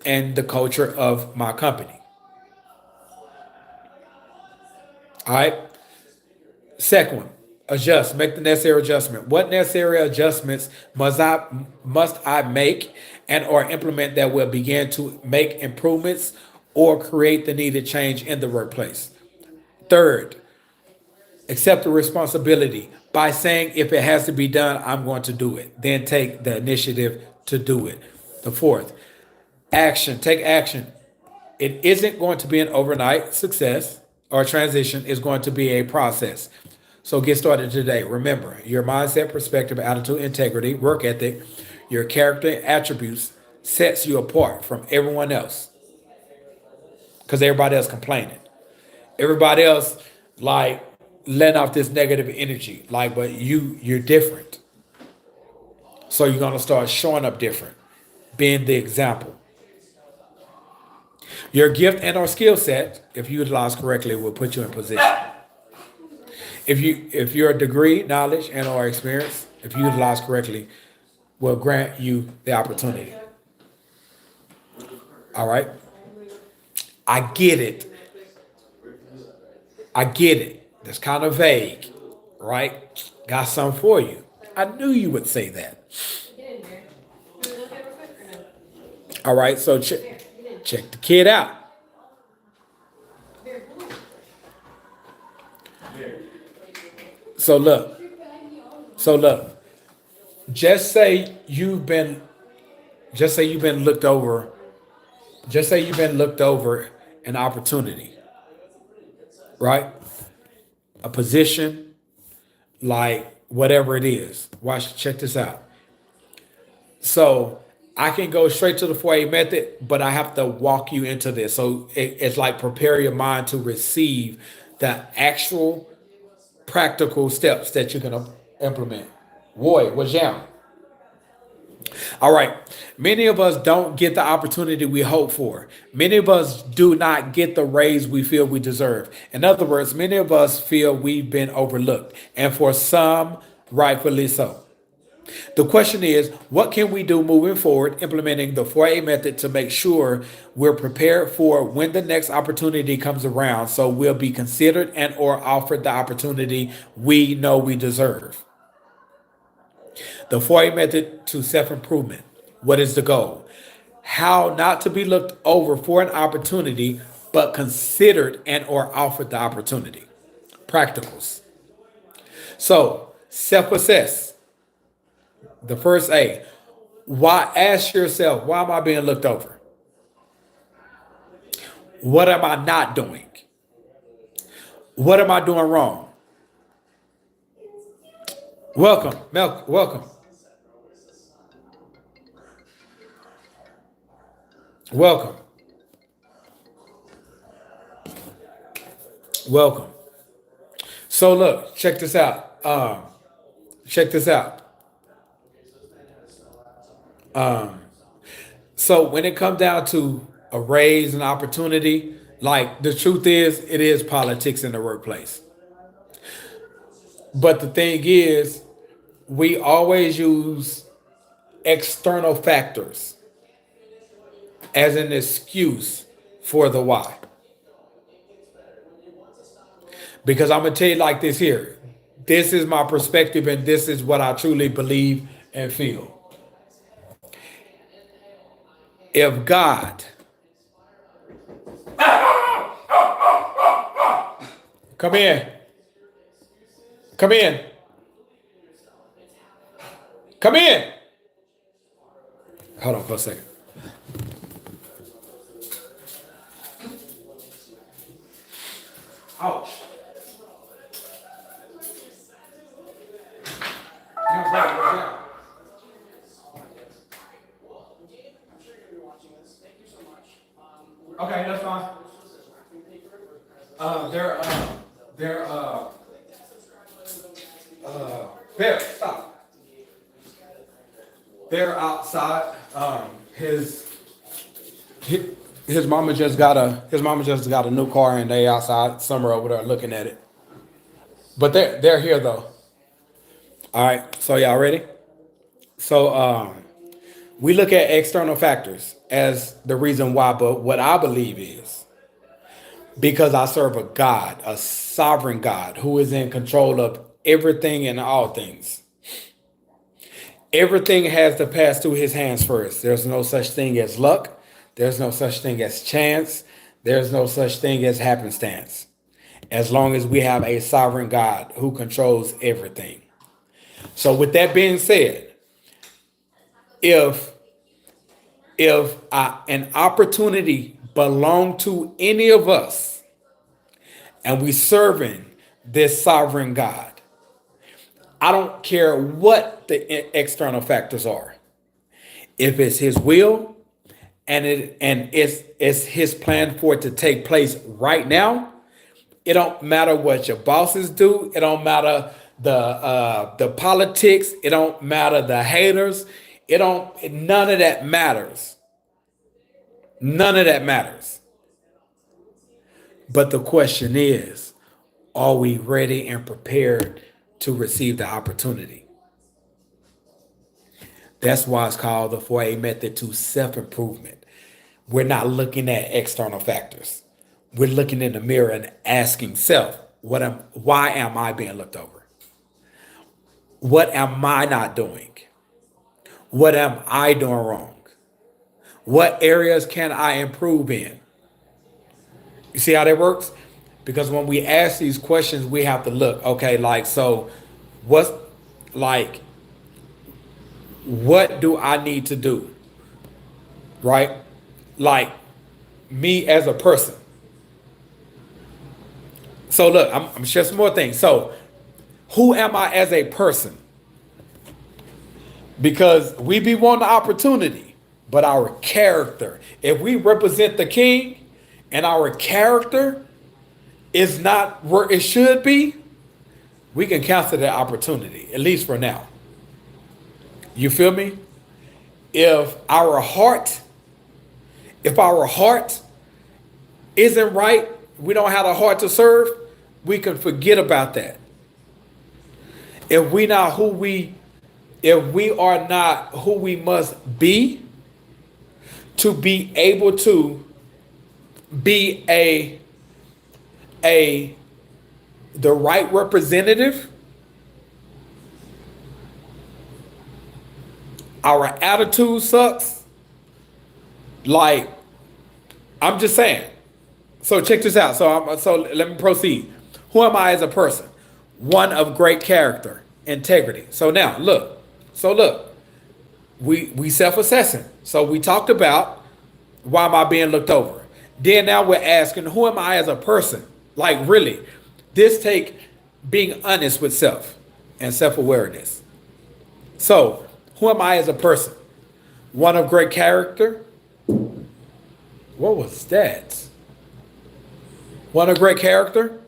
Speaker 1: and the culture of my company. All right. Second one, adjust, make the necessary adjustment. What necessary adjustments must I make and or implement that will begin to make improvements or create the needed change in the workplace? Third, Accept the responsibility by saying, if it has to be done, I'm going to do it. Then take the initiative to do it. The fourth, action. Take action. It isn't going to be an overnight success or transition. It's going to be a process. So get started today. Remember, your mindset, perspective, attitude, integrity, work ethic, your character attributes sets you apart from everyone else. Because everybody else complaining. Everybody else like letting off this negative energy. Like, but you're different. So you're gonna start showing up different, being the example. Your gift and or skill set, if utilized correctly, will put you in position. If your degree, knowledge, and or experience, if utilized correctly, will grant you the opportunity. All right. I get it. I get it. That's kind of vague, right? Got something for you. I knew you would say that. All right, so check the kid out. So look, so look. Just say you've been, just say you've been looked over. Just say you've been looked over an opportunity, right? A position, like whatever it is. Watch, check this out. So I can go straight to the 4A method, but I have to walk you into this. So it's like prepare your mind to receive the actual practical steps that you're going to implement. Boy, what's down? All right. Many of us don't get the opportunity we hope for. Many of us do not get the raise we feel we deserve. In other words, many of us feel we've been overlooked, and for some, rightfully so. The question is, what can we do moving forward, implementing the 4A method to make sure we're prepared for when the next opportunity comes around so we'll be considered and or offered the opportunity we know we deserve? The 4A method to self-improvement. What is the goal? How not to be looked over for an opportunity, but considered and or offered the opportunity. Practicals. So, self-assess. The first A. Why? Ask yourself, why am I being looked over? What am I not doing? What am I doing wrong? Welcome, welcome, welcome, welcome. So look, check this out. Check this out. So when it comes down to a raise and opportunity, like the truth is, it is politics in the workplace. But the thing is, we always use external factors as an excuse for the why. Because I'm going to tell you like this here. This is my perspective and this is what I truly believe and feel. If God, come in, come in, come in. Hold on for a second. Ouch. Okay, that's fine. There, stop. They're outside. His mama just got a new car and they outside somewhere over there looking at it. But they're here though. All right, so y'all ready? So we look at external factors as the reason why, but what I believe is because I serve a God, a sovereign God who is in control of everything and all things. Everything has to pass through his hands first. There's no such thing as luck. There's no such thing as chance. There's no such thing as happenstance. as long as we have a sovereign God who controls everything. So with that being said, if an opportunity belong to any of us and we serving this sovereign God, I don't care what the external factors are. If it's his will and it's his plan for it to take place right now, it don't matter what your bosses do. It don't matter the politics. It don't matter the haters. It don't. None of that matters. None of that matters. But the question is, are we ready and prepared to receive the opportunity? That's why it's called the 4A method to self-improvement. We're not looking at external factors. We're looking in the mirror and asking self, why am I being looked over? What am I not doing? What am I doing wrong? What areas can I improve in? You see how that works? Because when we ask these questions, we have to look, okay, like, so what's like, what do I need to do? Right? Like me as a person. So look, I'm share some more things. So who am I as a person? Because we be wanting the opportunity, but our character, if we represent the king and our character is not where it should be, we can cancel that opportunity, at least for now. You feel me? If our heart isn't right, we don't have a heart to serve, we can forget about that. If we are not who we must be to be able to be the right representative, our attitude sucks. Like, I'm just saying. So check this out. So let me proceed. Who am I as a person? One of great character, integrity. So now look. We self-assessing. So we talked about why am I being looked over. Then now we're asking, who am I as a person? Like really, this take being honest with self and self-awareness. So who am I as a person? One of great character. What was that? One of great character,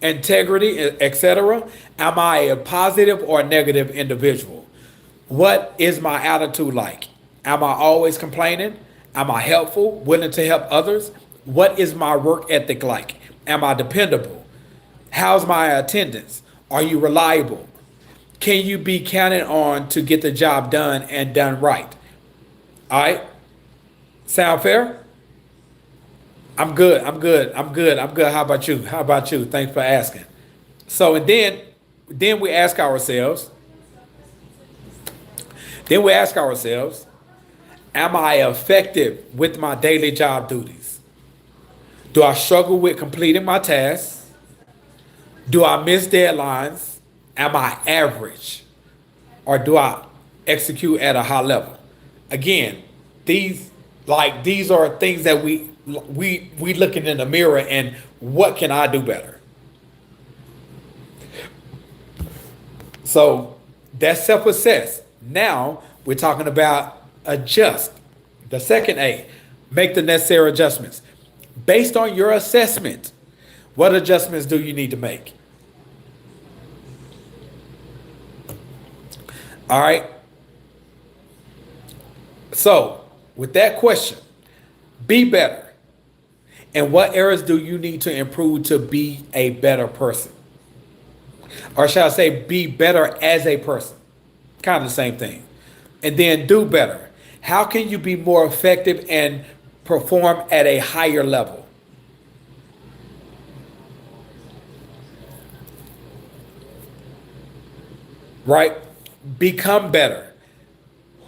Speaker 1: integrity, etc. Am I a positive or negative individual? What is my attitude like? Am I always complaining? Am I helpful, willing to help others? What is my work ethic like? Am I dependable? How's my attendance? Are you reliable? Can you be counted on to get the job done and done right? All right? Sound fair? I'm good. How about you? Thanks for asking. So, and then we ask ourselves, am I effective with my daily job duties? Do I struggle with completing my tasks? Do I miss deadlines? Am I average? Or do I execute at a high level? Again, these are things that we looking in the mirror and what can I do better? So that's self-assess. Now we're talking about adjust. The second A, make the necessary adjustments. Based on your assessment, what adjustments do you need to make? All right. So with that question, be better. And what areas do you need to improve to be a better person? Or shall I say, be better as a person? Kind of the same thing. And then do better. How can you be more effective and perform at a higher level? Right? Become better.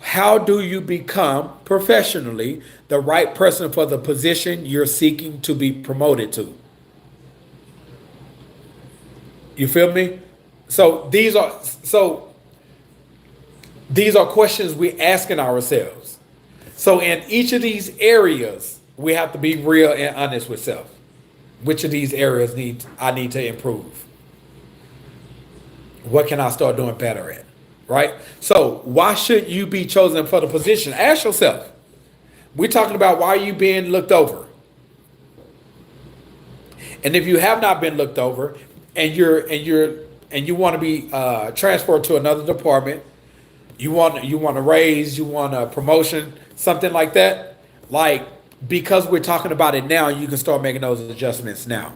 Speaker 1: How do you become professionally the right person for the position you're seeking to be promoted to? You feel me? So these are questions we're asking ourselves. So in each of these areas, we have to be real and honest with self. Which of these areas need to improve? What can I start doing better at? Right? So why should you be chosen for the position? Ask yourself. We're talking about why you being looked over. And if you have not been looked over and you want to be transferred to another department, you want a raise, you want a promotion, something like that, like because we're talking about it now, you can start making those adjustments now.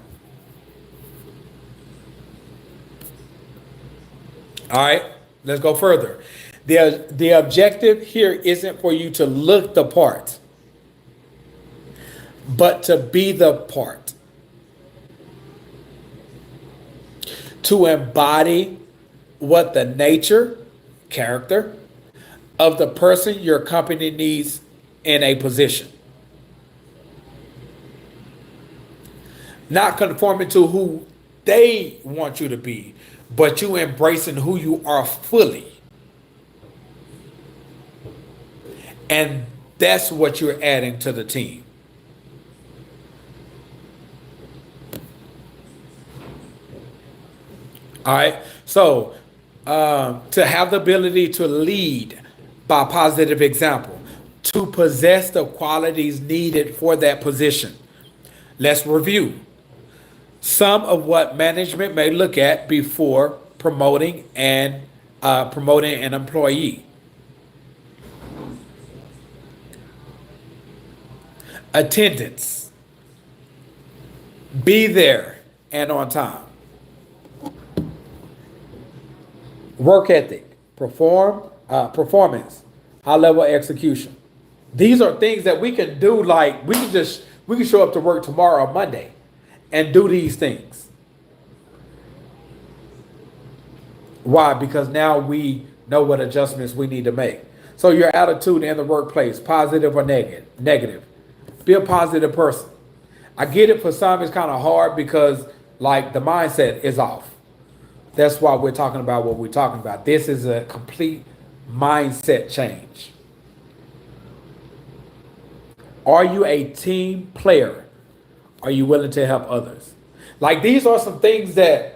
Speaker 1: All right, let's go further. The objective here isn't for you to look the part, but to be the part. To embody what the nature, character of the person your company needs in a position. Not conforming to who they want you to be, but you embracing who you are fully. And that's what you're adding to the team. All right. So to have the ability to lead by positive example, to possess the qualities needed for that position. Let's review some of what management may look at before promoting an employee. Attendance. Be there and on time. Work ethic, performance, high level execution. These are things that we can do. Like we can show up to work tomorrow, Monday, and do these things. Why? Because now we know what adjustments we need to make. So your attitude in the workplace, positive or negative. Be a positive person. I get it, for some it's kind of hard because like the mindset is off. That's why we're talking about what we're talking about. This is a complete mindset change. Are you a team player? Are you willing to help others? Like these are some of the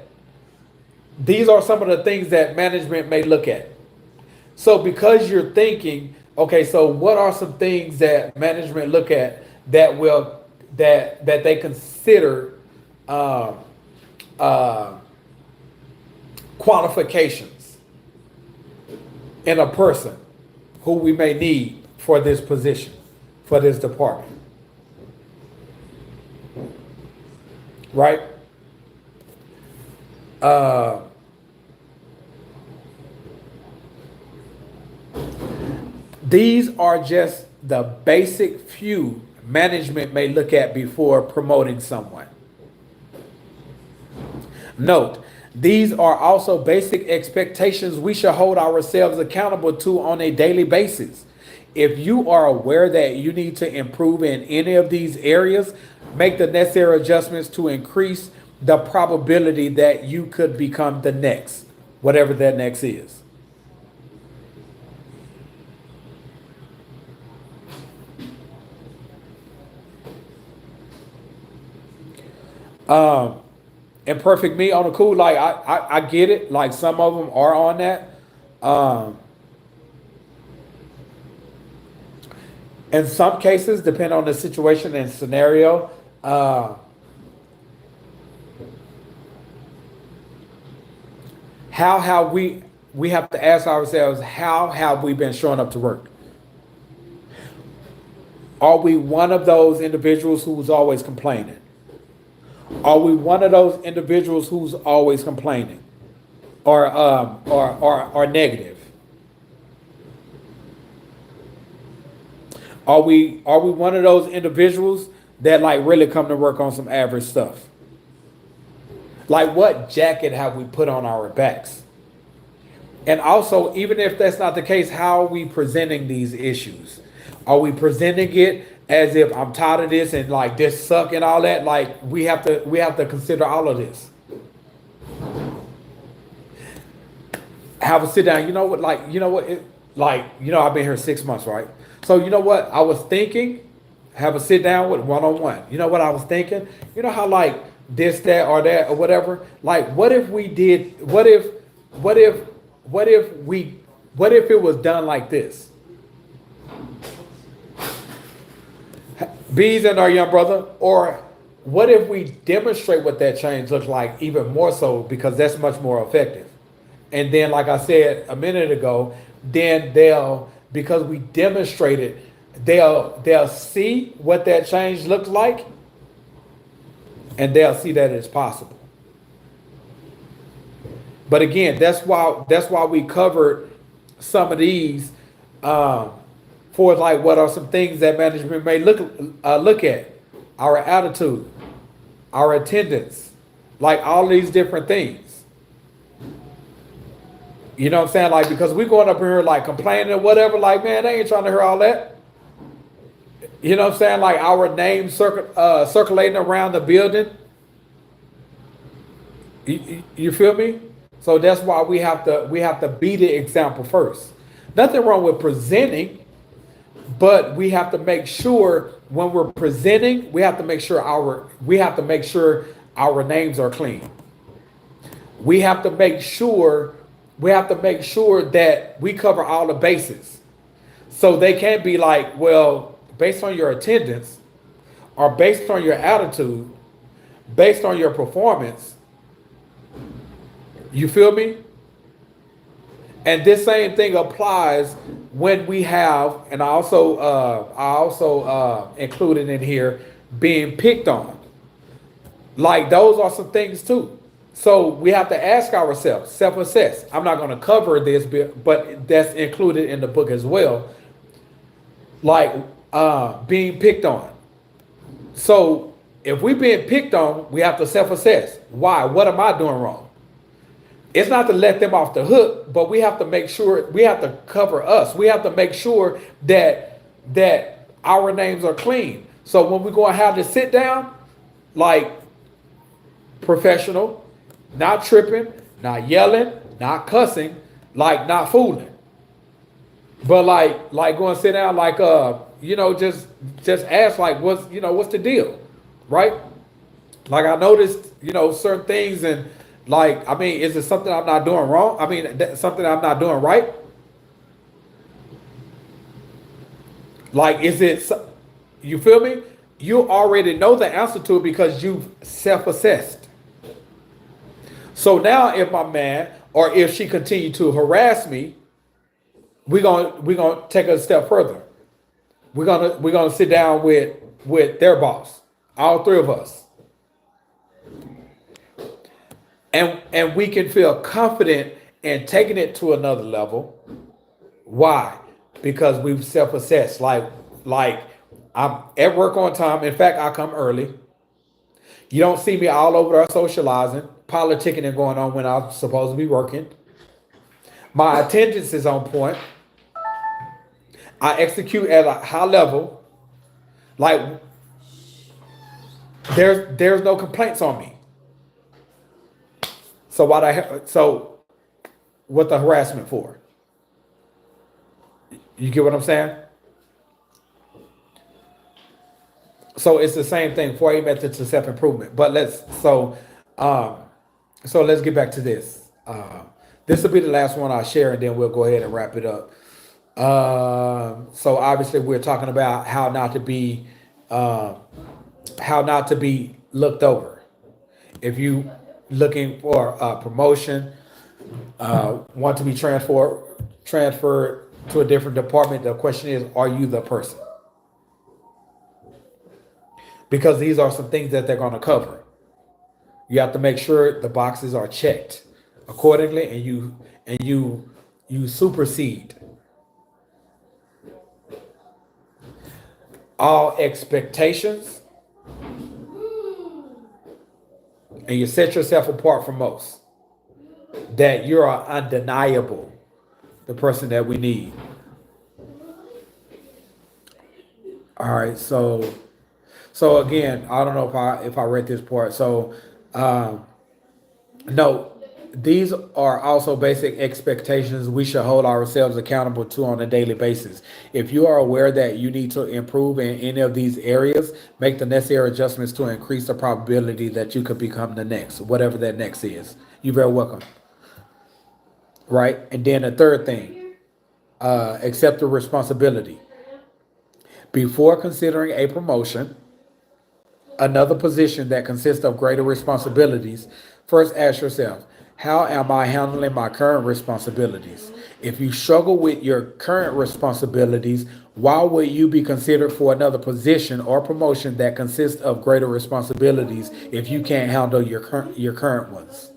Speaker 1: things that management may look at. So because you're thinking, okay, so what are some things that management look at that they consider qualifications in a person who we may need for this position, for this department. Right? These are just the basic few management may look at before promoting someone. Note, these are also basic expectations we should hold ourselves accountable to on a daily basis. If you are aware that you need to improve in any of these areas, make the necessary adjustments to increase the probability that you could become the next, whatever that next is. Imperfect me on the cool, like I get it. Like some of them are on that. In some cases, depending on the situation and scenario, how have we have to ask ourselves, how have we been showing up to work? Are we one of those individuals who's always complaining? Are we one of those individuals who's always complaining or negative? Are we one of those individuals that like really come to work on some average stuff? Like what jacket have we put on our backs? And also, even if that's not the case, how are we presenting these issues? Are we presenting it as if I'm tired of this and like this suck and all that? Like we have to consider all of this. have a sit down. You know what? Like, you know what? I've been here 6 months, right? So, you know what? I was thinking, have a sit down with one on one. You know what I was thinking? You know how, like, this, that, or that, or whatever? Like, what if we did, what if, what if we, what if it was done like this? Bees and our young brother, or what if we demonstrate what that change looks like even more so because that's much more effective? And then, like I said a minute ago, then they'll, because we demonstrated, they'll see what that change looks like, and they'll see that it's possible. But again, that's why we covered some of these, um, for like what are some things that management may look at, our attitude, our attendance, like all these different things. You know what I'm saying? Like, because we going up here like complaining or whatever, like, man, they ain't trying to hear all that. You know what I'm saying? Like our name circulating around the building. You feel me? So that's why we have to be the example first. Nothing wrong with presenting, but we have to make sure when we're presenting, we have to make sure our names are clean. We have to make sure that we cover all the bases. So they can't be like, well, based on your attendance or based on your attitude, based on your performance, you feel me? And this same thing applies when we have, and I also included in here being picked on. Like those are some things too. So we have to ask ourselves, self-assess. I'm not going to cover this, but that's included in the book as well. Like being picked on. So if we're being picked on, we have to self-assess. Why? What am I doing wrong? It's not to let them off the hook, but we have to make sure, we have to cover us. We have to make sure that our names are clean. So when we're going to have to sit down, like professional, not tripping, not yelling, not cussing, like not fooling. But like going to sit down, like just ask like what's the deal, right? Like I noticed, certain things, and like, I mean, is it something I'm not doing wrong? I mean, something I'm not doing right? Like, you feel me? You already know the answer to it because you've self-assessed. So now if my man or if she continue to harass me, we're gonna take it a step further. We're gonna sit down with their boss, all three of us. And we can feel confident in taking it to another level. Why? Because we've self-assessed. Like I'm at work on time. In fact, I come early. You don't see me all over there socializing, politicking and going on when I'm supposed to be working. My attendance is on point. I execute at a high level. Like there's no complaints on me. So what the harassment for? You get what I'm saying? So it's the same thing. 4 methods to self-improvement. But um, let's get back to this. This will be the last one I'll share, and then we'll go ahead and wrap it up. So obviously we're talking about how not to be looked over. If you looking for a promotion, want to be transferred to a different department, the question is, are you the person? Because these are some things that they're going to cover. You have to make sure the boxes are checked accordingly, and you supersede all expectations, and you set yourself apart from most. That you are undeniable, the person that we need. All right, so again, I don't know if I read this part. So no, These are also basic expectations we should hold ourselves accountable to on a daily basis. If you are aware that you need to improve in any of these areas, make the necessary adjustments to increase the probability that you could become the next, whatever that next is. You're very welcome. Right? And then the third thing, accept the responsibility. Before considering a promotion, another position that consists of greater responsibilities, first ask yourself, how am I handling my current responsibilities? If you struggle with your current responsibilities, why would you be considered for another position or promotion that consists of greater responsibilities if you can't handle your current ones?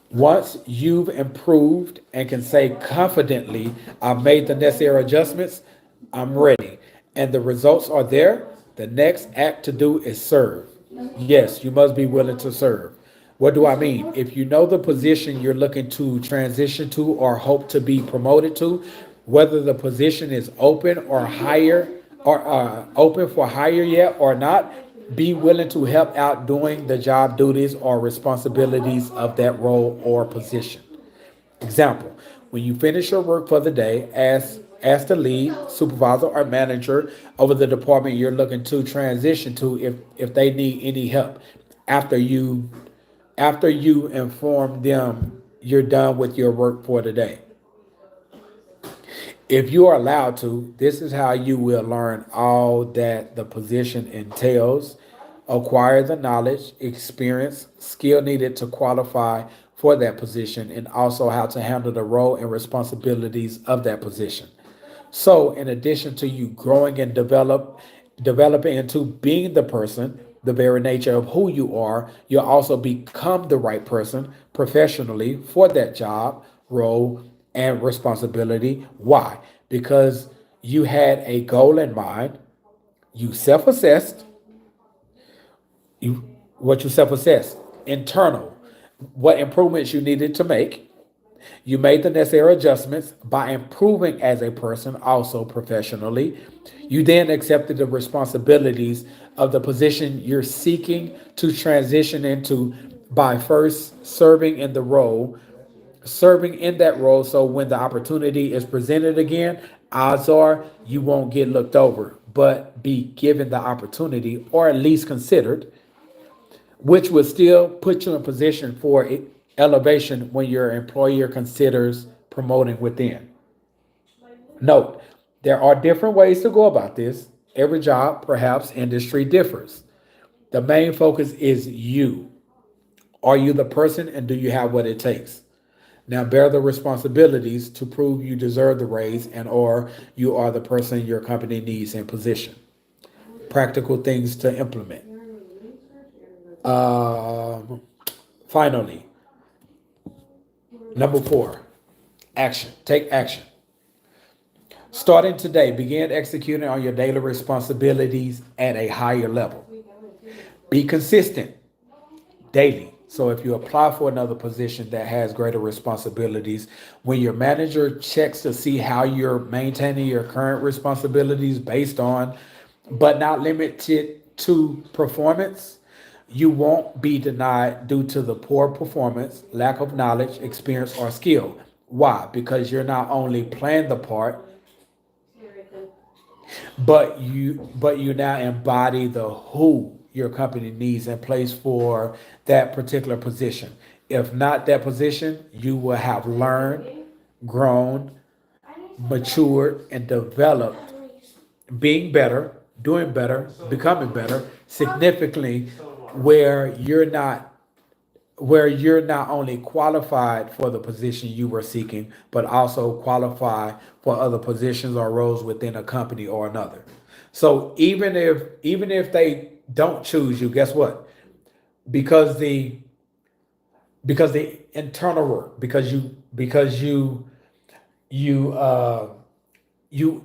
Speaker 1: Once you've improved and can say confidently, I've made the necessary adjustments, I'm ready, and the results are there, the next act to do is serve. Yes, you must be willing to serve. What do I mean? If you know the position you're looking to transition to or hope to be promoted to, whether the position is open or higher or open for hire yet or not, be willing to help out doing the job duties or responsibilities of that role or position. Example, when you finish your work for the day, ask the lead, supervisor, or manager over the department you're looking to transition to if they need any help after you inform them you're done with your work for the day. If you are allowed to, this is how you will learn all that the position entails, acquire the knowledge, experience, skill needed to qualify for that position, and also how to handle the role and responsibilities of that position. So, in addition to you growing and developing into being the person, the very nature of who you are, you'll also become the right person professionally for that job, role, and responsibility. Why? Because you had a goal in mind, you self-assessed, you what you self-assessed, internal, what improvements you needed to make, you made the necessary adjustments by improving as a person, also professionally. You then accepted the responsibilities of the position you're seeking to transition into by first serving in that role. So when the opportunity is presented again, odds are you won't get looked over, but be given the opportunity or at least considered, which would still put you in position for elevation when your employer considers promoting within. Note, there are different ways to go about this. Every job, perhaps industry differs. The main focus is you. Are you the person and do you have what it takes? Now bear the responsibilities to prove you deserve the raise and or you are the person your company needs in position. Practical things to implement. Um, Finally, number 4, action. Take action. Starting today, begin executing on your daily responsibilities at a higher level. Be consistent daily. So if you apply for another position that has greater responsibilities, when your manager checks to see how you're maintaining your current responsibilities based on, but not limited to performance, you won't be denied due to the poor performance, lack of knowledge, experience, or skill. Why? Because you're not only playing the part, but you now embody the who your company needs in place for that particular position. If not that position, you will have learned, grown, matured, and developed, being better, doing better, becoming better, significantly, where you're not only qualified for the position you were seeking, but also qualified for other positions or roles within a company or another. So even if they don't choose you, guess what? Because the internal work, because you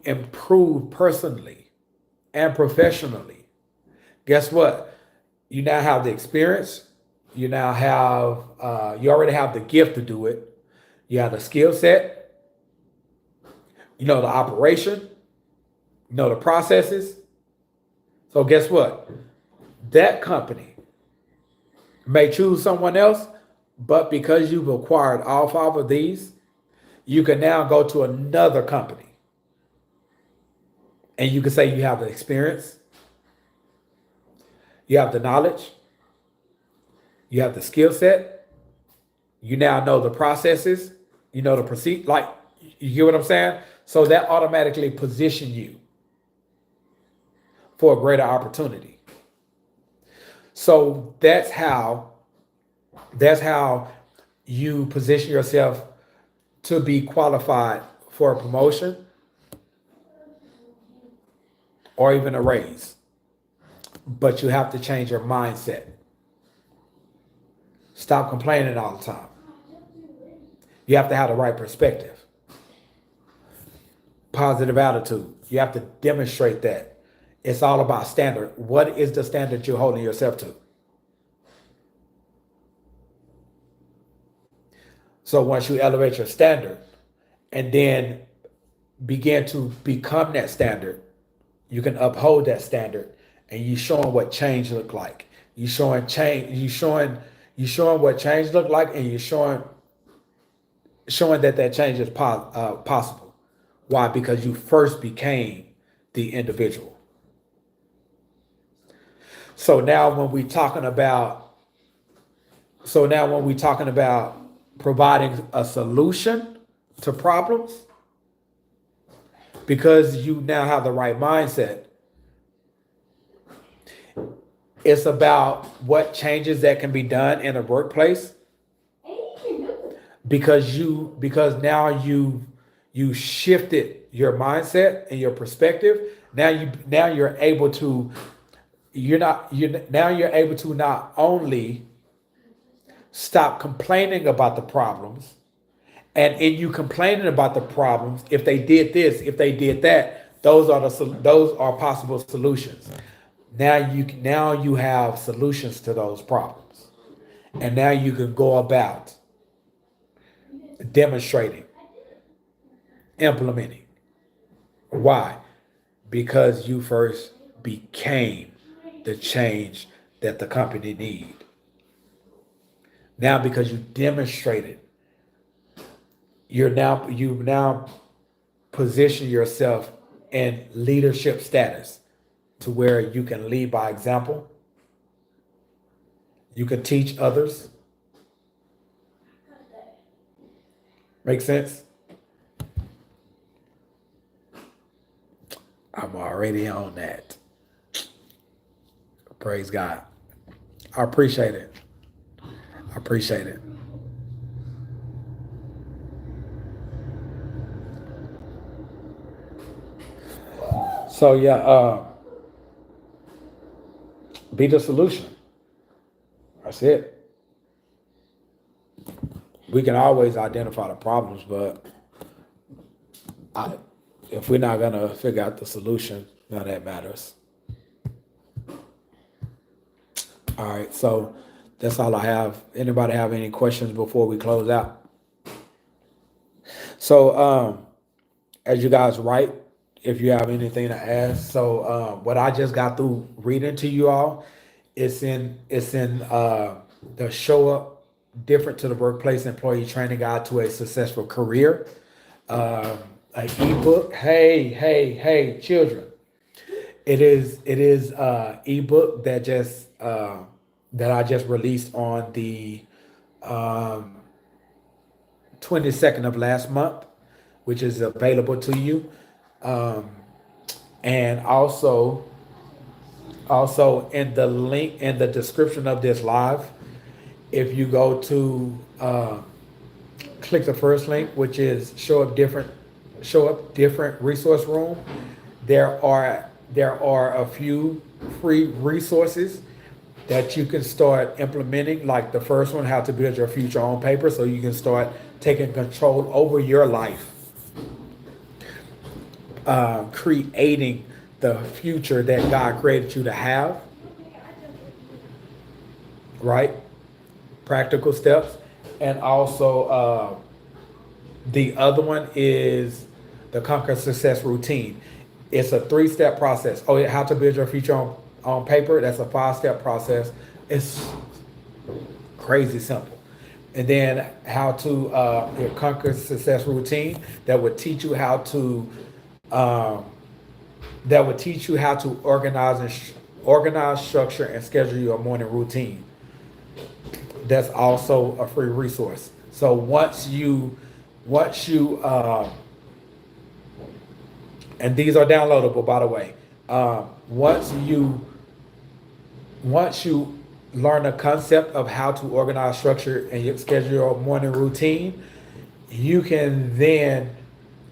Speaker 1: improve personally and professionally. Guess what? You now have the experience. You already have the gift to do it. You have the skill set. You know the operation. You know the processes. So guess what? That company may choose someone else, but because you've acquired all five of these, you can now go to another company and you can say you have the experience, you have the knowledge, you have the skill set, you now know the processes, you know the proceed. Like, you get what I'm saying? So that automatically position you for a greater opportunity. So that's how you position yourself to be qualified for a promotion or even a raise. But you have to change your mindset. Stop complaining all the time. You have to have the right perspective, positive attitude. You have to demonstrate that. It's all about standard. What is the standard you're holding yourself to? So once you elevate your standard and then begin to become that standard, you can uphold that standard, and you showing what change look like. You showing change. You showing what change look like, and you showing that change is possible. Why? Because you first became the individual. So now when we talking about providing a solution to problems, because you now have the right mindset, it's about what changes that can be done in a workplace, because now you shifted your mindset and your perspective. Now you're able to not only stop complaining about the problems, and in you complaining about the problems, if they did this, if they did that, those are possible solutions. Now you have solutions to those problems, and now you can go about demonstrating, implementing. Why? Because you first became the change that the company need. Now, because you demonstrated, you've now position yourself in leadership status to where you can lead by example. You can teach others. Make sense? I'm already on that. Praise God. I appreciate it. I appreciate it. So yeah, be the solution. That's it. We can always identify the problems, but if we're not gonna figure out the solution, none of that matters. All right, so that's all I have. Anybody have any questions before we close out? So as you guys write, if you have anything to ask. So what I just got through reading to you all, it's in the Show Up Different to the Workplace Employee Training Guide to a Successful Career. An ebook. Hey, children. It is ebook that I just released on the 22nd of last month, which is available to you. And also in the link in the description of this live, if you go to click the first link, which is Show Up Different resource room, there are a few free resources that you can start implementing, like the first one, how to build your future on paper, so you can start taking control over your life, creating the future that God created you to have, right? Practical steps. And also the other one is the Conquer Success Routine. It's a 3-step process. Oh yeah, how to build your future on paper. That's a 5-step process. It's crazy simple. And then how to conquer success routine that would teach you how to um, organize organize, structure, and schedule your morning routine. That's also a free resource. So once you and these are downloadable, by the way. Once you learn the concept of how to organize, structure, and schedule your morning routine, you can then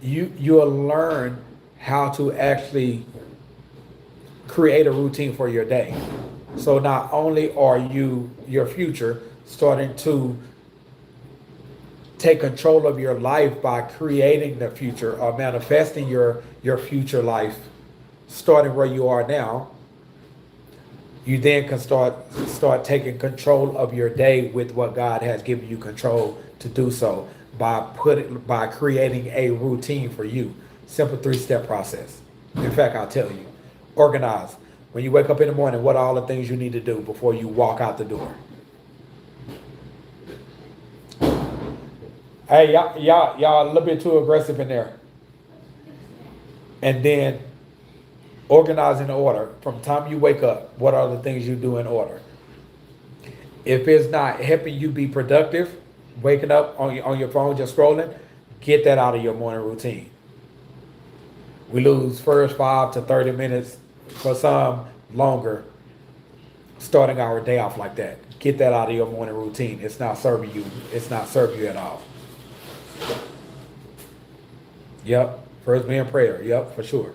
Speaker 1: you'll learn how to actually create a routine for your day. So not only are you your future starting to take control of your life by creating the future or manifesting your future life starting where you are now, you then can start taking control of your day with what God has given you control to do so by creating a routine for you. Simple 3-step process. In fact, I'll tell you. Organize. When you wake up in the morning, what are all the things you need to do before you walk out the door? Hey, y'all a little bit too aggressive in there. And then organize in order. From the time you wake up, what are the things you do in order? If it's not helping you be productive, waking up on your phone just scrolling, get that out of your morning routine. We lose first 5 to 30 minutes, for some longer, starting our day off like that. Get that out of your morning routine. It's not serving you. It's not serving you at all. Yep. First being prayer. Yep, for sure.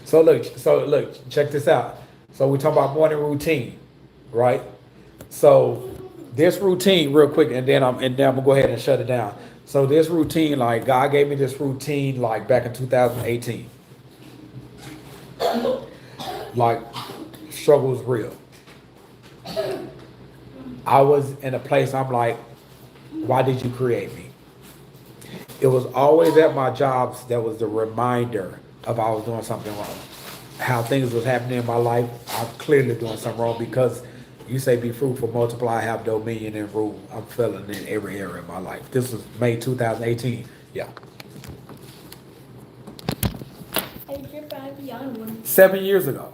Speaker 1: So look, check this out. So we talk about morning routine, right? So this routine, real quick, and then I'm gonna go ahead and shut it down. So this routine, like God gave me this routine, like back in 2018. Like struggle was real. I was in a place I'm like, why did you create me? It was always at my jobs that was the reminder of I was doing something wrong. How things was happening in my life, I'm clearly doing something wrong because you say be fruitful, multiply, have dominion, and rule. I'm failing in every area of my life. This was May 2018. Yeah.
Speaker 2: Hey, drip out the young one.
Speaker 1: 7 years ago.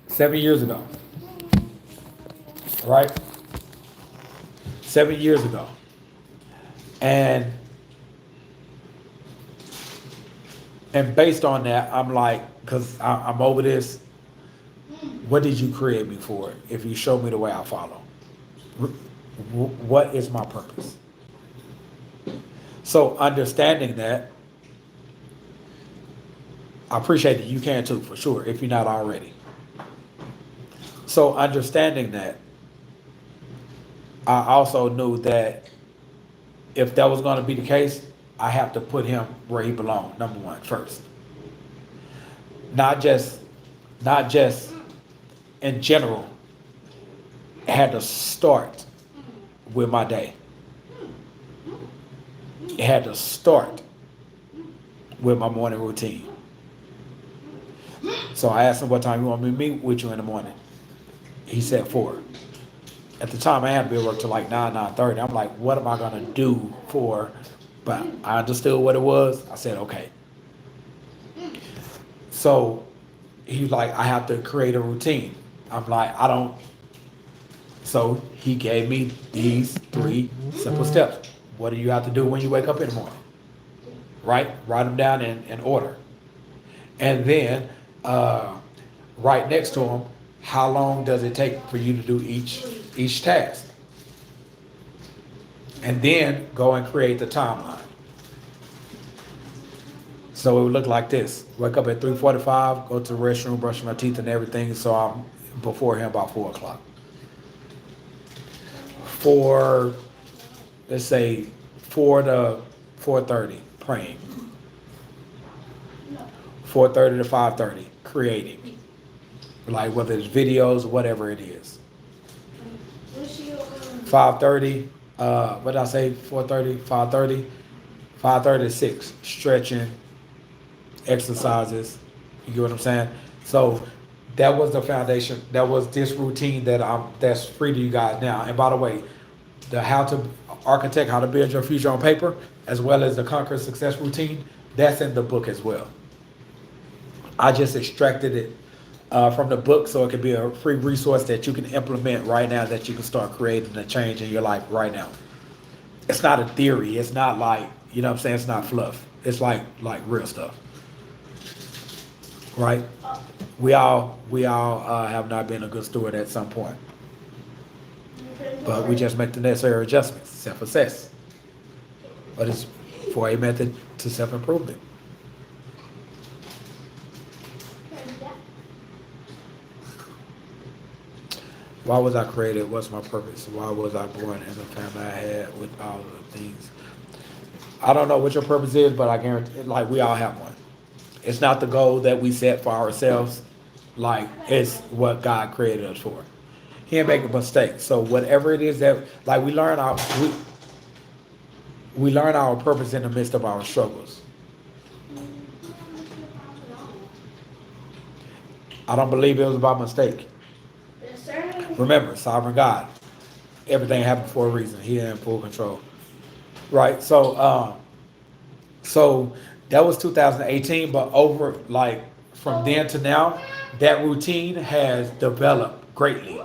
Speaker 1: 7 years ago. Right? 7 years ago. And based on that, I'm like, because I'm over this, what did you create me for if you show me the way I follow? What is my purpose? So understanding that, I appreciate that you can too, for sure, if you're not already. So understanding that, I also knew that if that was going to be the case, I have to put him where he belonged, number one, first. Not just in general, it had to start with my day. It had to start with my morning routine. So I asked him what time you want me to meet with you in the morning. He said 4. At the time, I had to be at work till like 9:30. I'm like, what am I gonna do for? But I understood what it was. I said, okay. So he's like, I have to create a routine. I'm like, I don't. So he gave me these 3 simple steps. What do you have to do when you wake up in the morning? Right? Write them down in order. And then right next to them, how long does it take for you to do each task? And then go and create the timeline. So it would look like this. Wake up at 3:45, go to the restroom, brush my teeth and everything, so I'm before him about 4 o'clock. For, let's say, 4 to 4:30, praying. 4:30 to 5:30, creating. Like whether it's videos or whatever it is. 5:30, what did I say? 4:30, 5:30, 5:30 to 6, stretching, exercises, You get what I'm saying? So that was the foundation. That was this routine that's free to you guys now. And by the way, the how to architect, how to build your future on paper, as well as the conquer success routine, that's in the book as well. I just extracted it from the book so it can be a free resource that you can implement right now, that you can start creating a change in your life right now. It's not a theory. It's not like, you know what I'm saying? It's not fluff. It's like real stuff, right? We all have not been a good steward at some point, but we just make the necessary adjustments, self-assess. But it's for a method to self-improvement. Why was I created? What's my purpose? Why was I born in the family I had with all the things? I don't know what your purpose is, but I guarantee, like, we all have one. It's not the goal that we set for ourselves. Like, it's what God created us for. He didn't make a mistake. So whatever it is that, like, we learn our purpose in the midst of our struggles. I don't believe it was by mistake.
Speaker 2: Yes, sir.
Speaker 1: Remember, sovereign God. Everything happened for a reason. He in full control. Right. So that was 2018, but over, like, from then to now, that routine has developed greatly.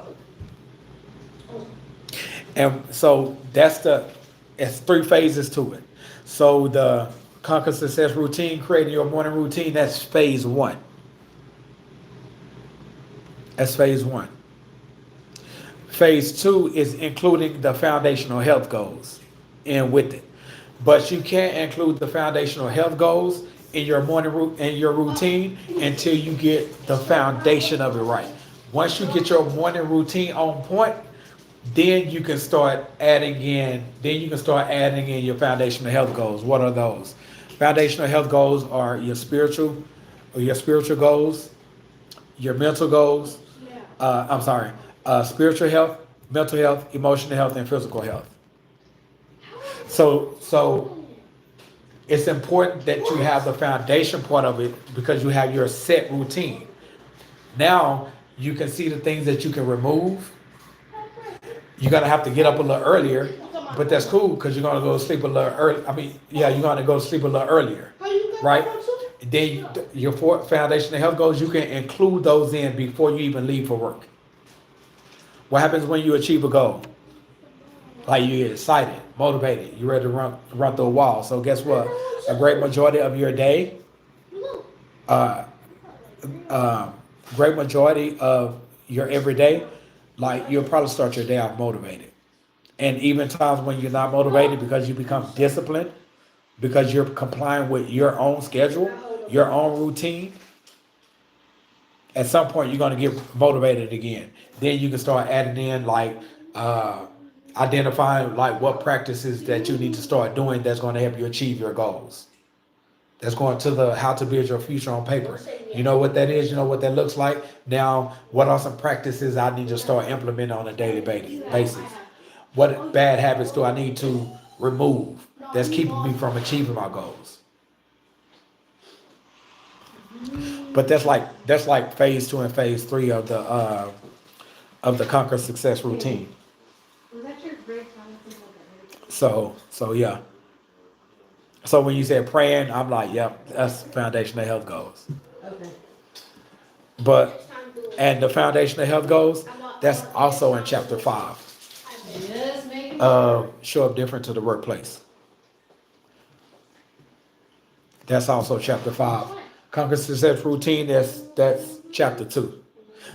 Speaker 1: And so it's three phases to it. So the conquer success routine, creating your morning routine, that's phase one. That's phase one. Phase two is including the foundational health goals in with it. But you can't include the foundational health goals in your in your routine until you get the foundation of it right. Once you get your morning routine on point, then you can start adding in. Then you can start adding in your foundational health goals. What are those? Foundational health goals are your spiritual goals, your mental goals. I'm sorry, spiritual health, mental health, emotional health, and physical health. So it's important that you have the foundation part of it because you have your set routine. Now you can see the things that you can remove. You're gonna have to get up a little earlier, but that's cool because you're gonna go to sleep a little early. I mean, yeah, you're gonna go to sleep a little earlier, right? Then your foundational health goals, you can include those in before you even leave for work. What happens when you achieve a goal? Like, you get excited, motivated, you're ready to run through a wall. So guess what? A great majority of your day, uh, great majority of your everyday, like, you'll probably start your day off motivated. And even times when you're not motivated because you become disciplined, because you're complying with your own schedule, your own routine, at some point you're going to get motivated again. Then you can start adding in, like, identifying, like, what practices that you need to start doing that's going to help you achieve your goals. That's going to the how to build your future on paper. You know what that is? You know what that looks like? Now, what are some practices I need to start implementing on a daily basis? What bad habits do I need to remove that's keeping me from achieving my goals? But that's like phase two and phase three of the conquer success routine. So yeah. So when you said praying, I'm like, yep, that's foundational health goals.
Speaker 4: Okay.
Speaker 1: But and the foundational health goals, that's also in chapter 5.
Speaker 4: Yes, maybe.
Speaker 1: Show up different to the workplace. That's also chapter 5. Conquer success routine, that's chapter 2.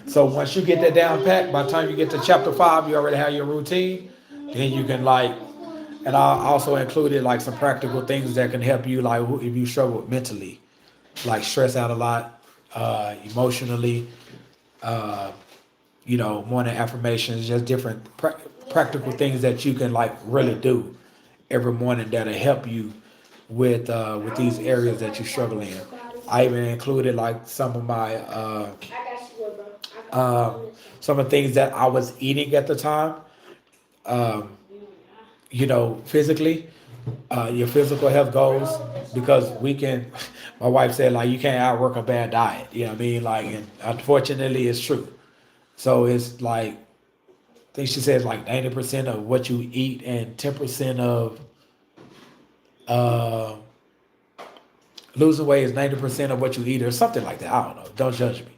Speaker 1: So once you get that down pat, by the time you get to chapter 5, you already have your routine. Then you can, like, and I also included, like, some practical things that can help you, like, if you struggle mentally, like stress out a lot, emotionally, morning affirmations, just different practical things that you can, like, really do every morning that'll help you with these areas that you struggle in. I even included, like, some of my some of the things that I was eating at the time, physically, your physical health goals, because we can. My wife said like you can't outwork a bad diet. You know what I mean? Like, and unfortunately, it's true. So it's like I think she says like 90% of what you eat and 10% of uh, losing weight is 90% of what you eat or something like that. I don't know. Don't judge me.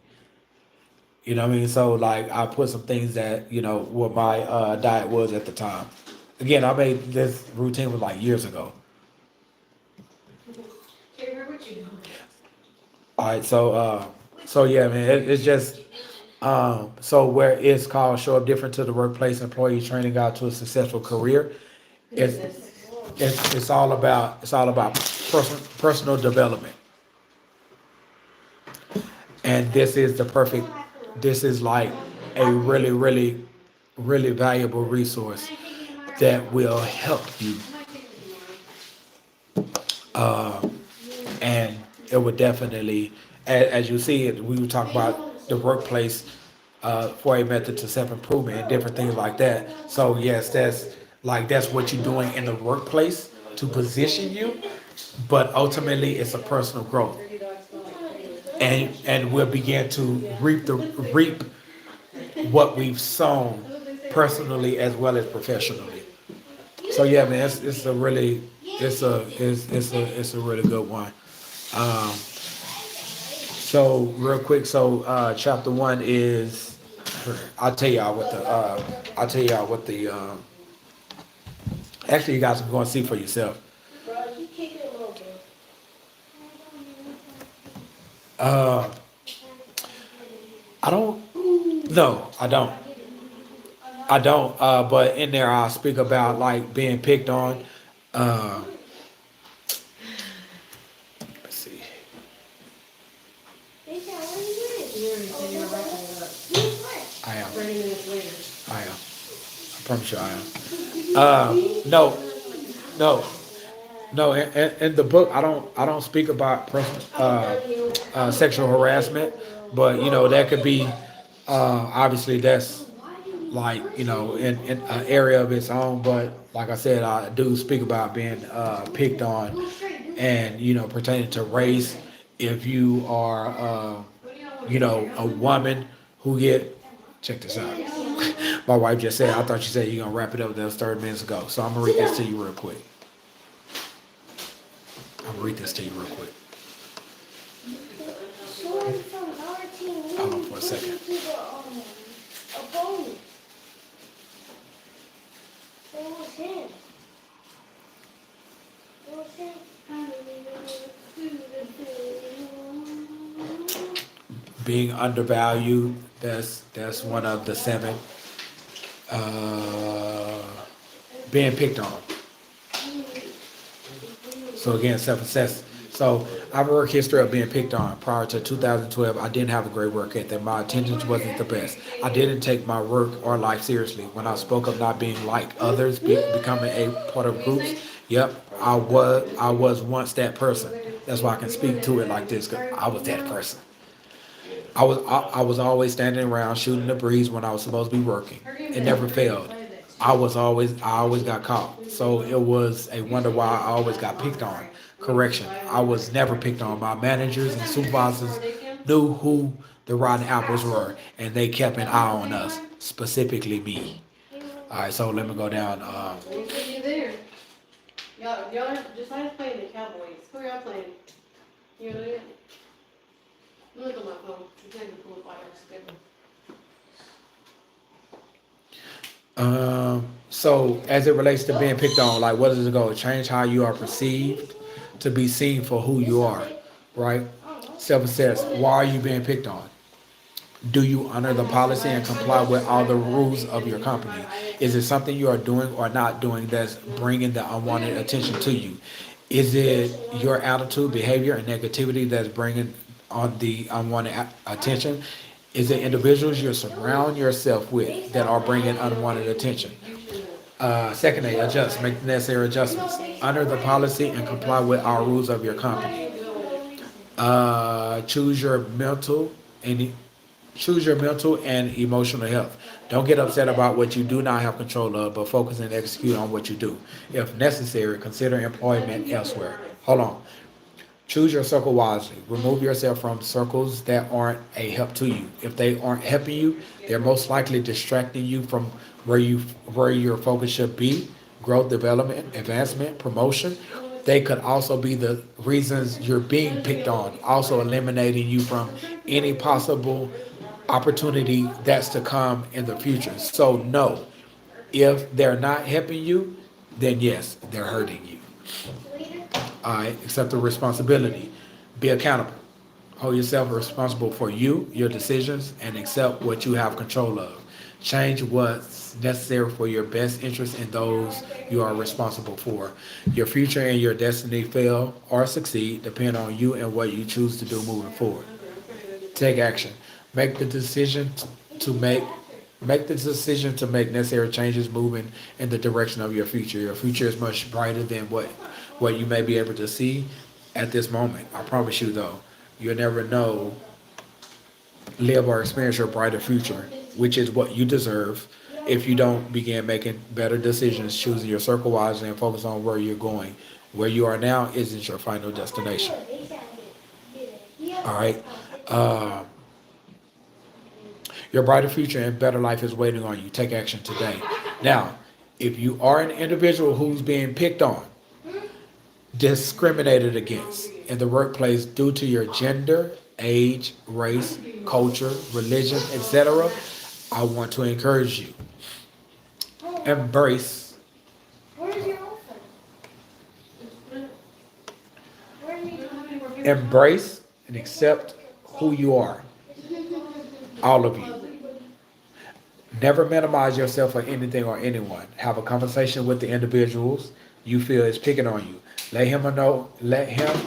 Speaker 1: You know what I mean? So like I put some things that, what my diet was at the time. Again, I made this routine was like years ago.
Speaker 4: Can't remember what you doing.
Speaker 1: All right, so yeah, man, it's just so where it's called show up different to the workplace employee training guide to a successful career. It's it's all about personal development, and this is like a really valuable resource that will help you, and it would definitely, as you see it, we would talk about the workplace for a method to self improvement and different things like that. So yes, that's what you're doing in the workplace to position you, but ultimately it's a personal growth, and we'll begin to reap what we've sown personally as well as professionally. So yeah, man, it's a really it's a really good one. Um, so real quick, so chapter one is I'll tell y'all what the actually you guys are going to see for yourself. Uh, I don't no, I don't. But in there I'll speak about like being picked on. Uh, let's see.
Speaker 4: You already said you were wrapping it up.
Speaker 1: I am.
Speaker 4: 30 minutes later.
Speaker 1: I am. I promise you I am. No, no, no. In the book, I don't speak about sexual harassment, but that could be obviously that's like in an area of its own. But like I said, I do speak about being picked on, and pertaining to race. If you are a woman who get check this out. My wife just said, I thought you said you're gonna wrap it up. That was 30 minutes ago. So I'm gonna read this to you real quick. I'm gonna read this to you real quick. Hold on for a second. Being undervalued, that's one of the seven. Uh, Being picked on. So again, self-assess. So I have a work history of being picked on. Prior to 2012, I didn't have a great work ethic. My attendance wasn't the best. I didn't take my work or life seriously. When I spoke of not being like others, becoming a part of groups, yep, I was once that person. That's why I can speak to it like this, because I was that person. I was always standing around shooting the breeze when I was supposed to be working. It never failed. I always got caught. So it was a wonder why I always got picked on. Correction, I was never picked on. My managers and supervisors knew who the rotten apples were, and they kept an eye on us, specifically me. All right, so let me go down.
Speaker 4: When you said you there. Y'all just like playing the Cowboys. Who are y'all playing? You know it? Look at my phone. I'm taking a pull up our schedule.
Speaker 1: So as it relates to being picked on, like what does it go? Change how you are perceived to be seen for who you are, right? Self-assess. Why are you being picked on? Do you honor the policy and comply with all the rules of your company? Is it something you are doing or not doing that's bringing the unwanted attention to you? Is it your attitude, behavior, and negativity that's bringing on the unwanted attention? Is it individuals you surround yourself with that are bringing unwanted attention? Secondly, adjust, make the necessary adjustments. Honor the policy and comply with all rules of your company. Choose your mental and Choose your mental and emotional health. Don't get upset about what you do not have control of, but focus and execute on what you do. If necessary, consider employment elsewhere. Hold on. Choose your circle wisely. Remove yourself from circles that aren't a help to you. If they aren't helping you, they're most likely distracting you from where you where your focus should be. Growth, development, advancement, promotion. They could also be the reasons you're being picked on, also eliminating you from any possible opportunity that's to come in the future. So no, if they're not helping you, then yes, they're hurting you. All right, accept the responsibility. Be accountable. Hold yourself responsible for you, your decisions, and accept what you have control of. Change what's necessary for your best interest in those you are responsible for. Your future and your destiny fail or succeed depend on you and what you choose to do moving forward. Take action. Make the decision to make the decision to make necessary changes moving in the direction of your future. Your future is much brighter than what you may be able to see at this moment. I promise you though, you'll never know, live or experience your brighter future, which is what you deserve if you don't begin making better decisions, choosing your circle wisely and focus on where you're going. Where you are now isn't your final destination. All right. Uh, Your brighter future and better life is waiting on you. Take action today. Now, if you are an individual who's being picked on, discriminated against in the workplace due to your gender, age, race, culture, religion, etc., I want to encourage you. Embrace,
Speaker 2: Where's your elephant? Where are you?
Speaker 1: embrace and accept who you are. All of you. Never minimize yourself or anything or anyone. Have a conversation with the individuals you feel is picking on you. Let him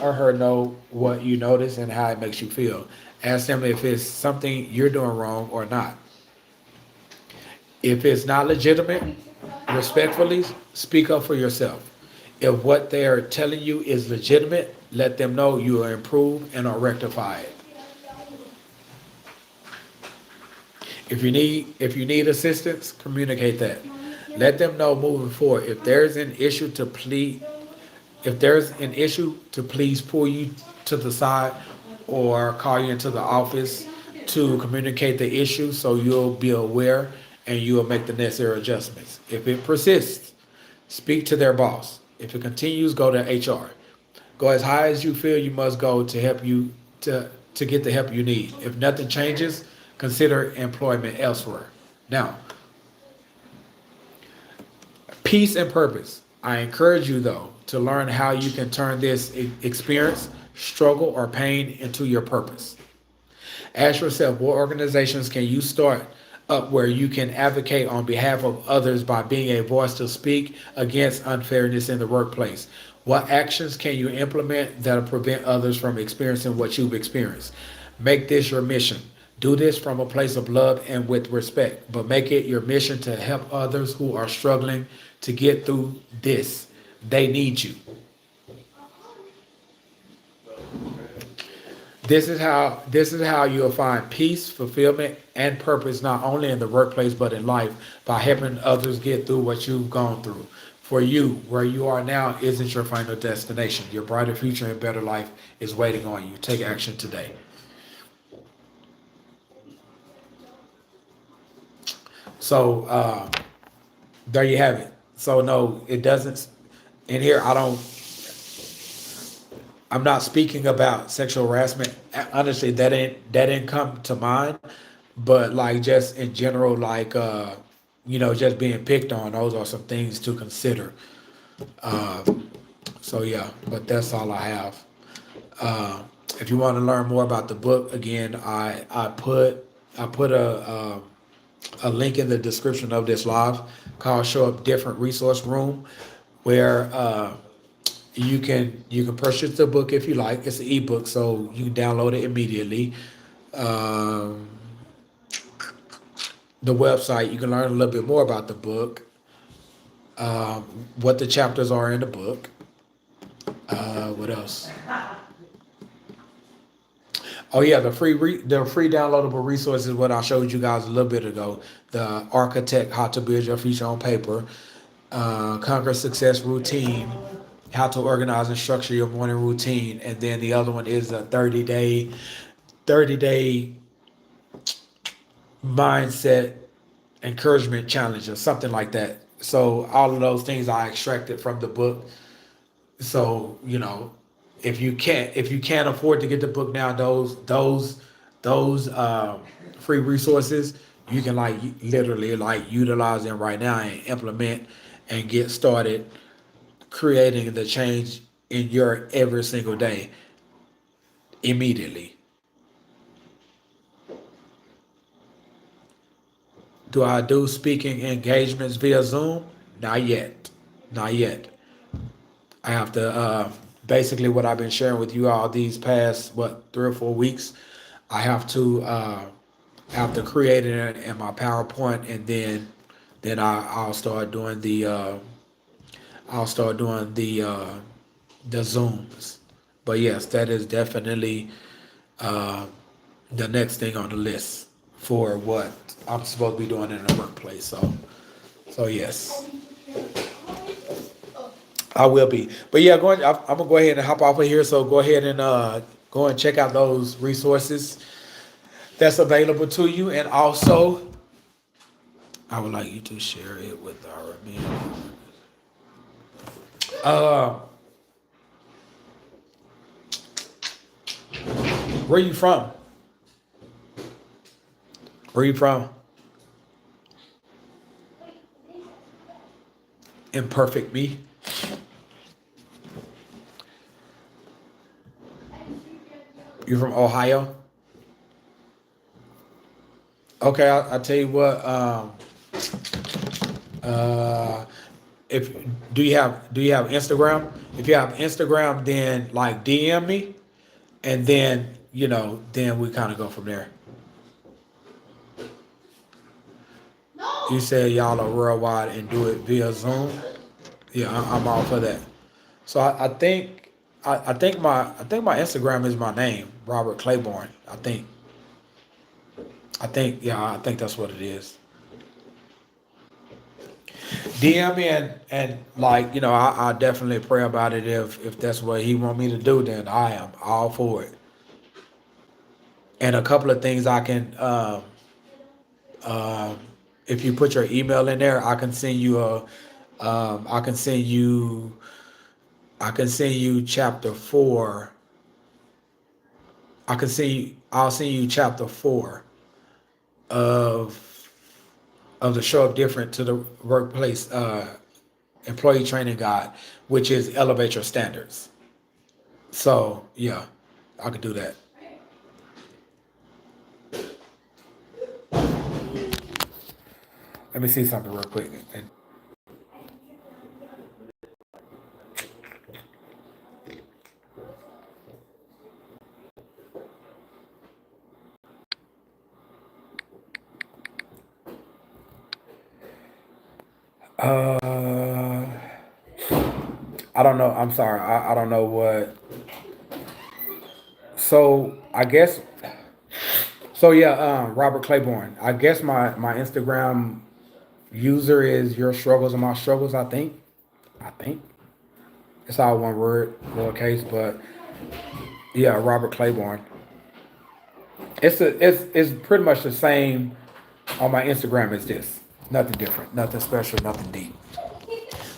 Speaker 1: or her know what you notice and how it makes you feel. Ask them if it's something you're doing wrong or not. If it's not legitimate, respectfully speak up for yourself. If what they're telling you is legitimate, let them know you are improved and are rectified. If you need assistance, communicate that. Let them know moving forward. If there's an issue to please pull you to the side or call you into the office to communicate the issue so you'll be aware and you will make the necessary adjustments. If it persists, speak to their boss. If it continues, go to HR. Go as high as you feel you must go to help you to get the help you need. If nothing changes, consider employment elsewhere. Now, peace and purpose. I encourage you though to learn how you can turn this experience, struggle, or pain into your purpose. Ask yourself, what organizations can you start up where you can advocate on behalf of others by being a voice to speak against unfairness in the workplace? What actions can you implement that'll prevent others from experiencing what you've experienced? Make this your mission. Do this from a place of love and with respect, but make it your mission to help others who are struggling to get through this. They need you. This is how you'll find peace, fulfillment, and purpose not only in the workplace but in life by helping others get through what you've gone through. For you, where you are now isn't your final destination. Your brighter future and better life is waiting on you. Take action today. So there you have it. So no, it doesn't. In here, I'm not speaking about sexual harassment. Honestly, that didn't come to mind. But like just in general, like just being picked on. Those are some things to consider. So yeah, but that's all I have. If you want to learn more about the book, again, I put a link in the description of this live called "Show Up Different Resource Room," where you can purchase the book if you like. It's an ebook, so you can download it immediately. Um, the website, you can learn a little bit more about the book, what the chapters are in the book. What else? Oh yeah, the free downloadable resources. What I showed you guys a little bit ago. The architect, how to build your future on paper. Conquer success routine. How to organize and structure your morning routine. And then the other one is a 30 day mindset encouragement challenge or something like that. So all of those things I extracted from the book. So if you can't afford to get the book now, those free resources, you can like literally like utilize them right now and implement and get started creating the change in your every single day immediately. Do I do speaking engagements via Zoom? Not yet. Not yet. I have to basically what I've been sharing with you all these past 3 or 4 weeks. I have to create it in my PowerPoint, and then I'll start doing the Zooms. But yes, that is definitely uh, the next thing on the list for what I'm supposed to be doing in the workplace. So yes. I will be. But yeah, I'm gonna go ahead and hop off of here. So go ahead and go and check out those resources that's available to you. And also, I would like you to share it with our men. Uh, where you from? Where you from? Imperfect me. You from Ohio? Okay, I'll tell you what. Uh, if do you have Instagram? If you have Instagram, then like DM me, and then we kind of go from there. You said y'all are worldwide and do it via Zoom. Yeah, I'm all for that. So I think my Instagram is my name, Robert Claiborne. I think that's what it is. DM me and like I definitely pray about it if that's what he want me to do, then I am all for it. And a couple of things I can um if you put your email in there, I can send you a I can send you chapter 4. I'll send you chapter 4 of the show up different to the workplace employee training guide, which is elevate your standards. So yeah, I could do that. Let me see something real quick. Uh, I don't know. I'm sorry. I don't know what. So I guess. So yeah, Robert Claiborne. I guess my Instagram user is your struggles and my struggles. I think it's all one word, lowercase, but yeah, Robert Claiborne. It's pretty much the same on my Instagram as this. Nothing different, nothing special, nothing deep.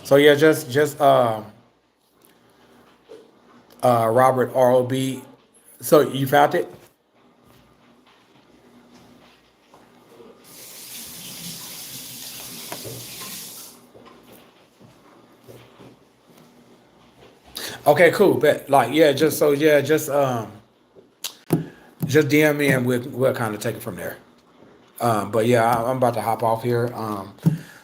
Speaker 1: So yeah, just Robert ROB. So you found it? Okay, cool. Bet like yeah, just DM me and we'll kind of take it from there. But yeah, I'm about to hop off here.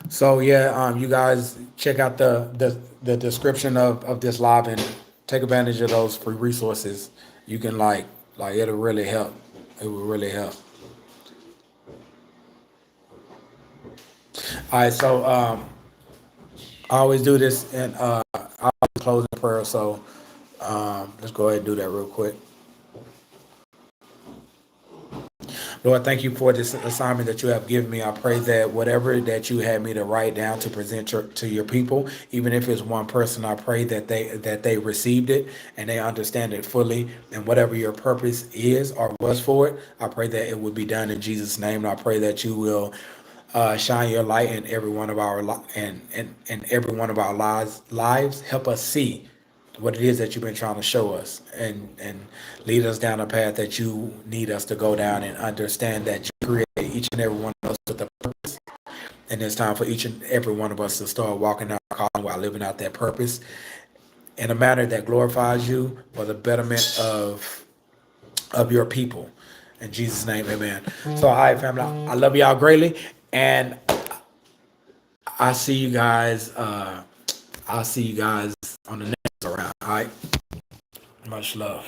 Speaker 1: So yeah, you guys check out the description of this live and take advantage of those free resources. You can like it'll really help. It will really help. All right, so I always do this and I always close in prayer. So let's go ahead and do that real quick. Lord, thank you for this assignment that you have given me. I pray that whatever that you had me to write down to present to your people, even if it's one person, I pray that they received it and they understand it fully. And whatever your purpose is or was for it, I pray that it would be done in Jesus' name. And I pray that you will shine your light in every one of our and every one of our lives. Help us see what it is that you've been trying to show us, and lead us down a path that you need us to go down, and understand that you created each and every one of us with a purpose, and it's time for each and every one of us to start walking out our calling while living out that purpose in a manner that glorifies you for the betterment of your people. In Jesus' name, amen. So, all right, family, I love y'all greatly, and I see you guys. I'll see you guys on the next round. All right, much love.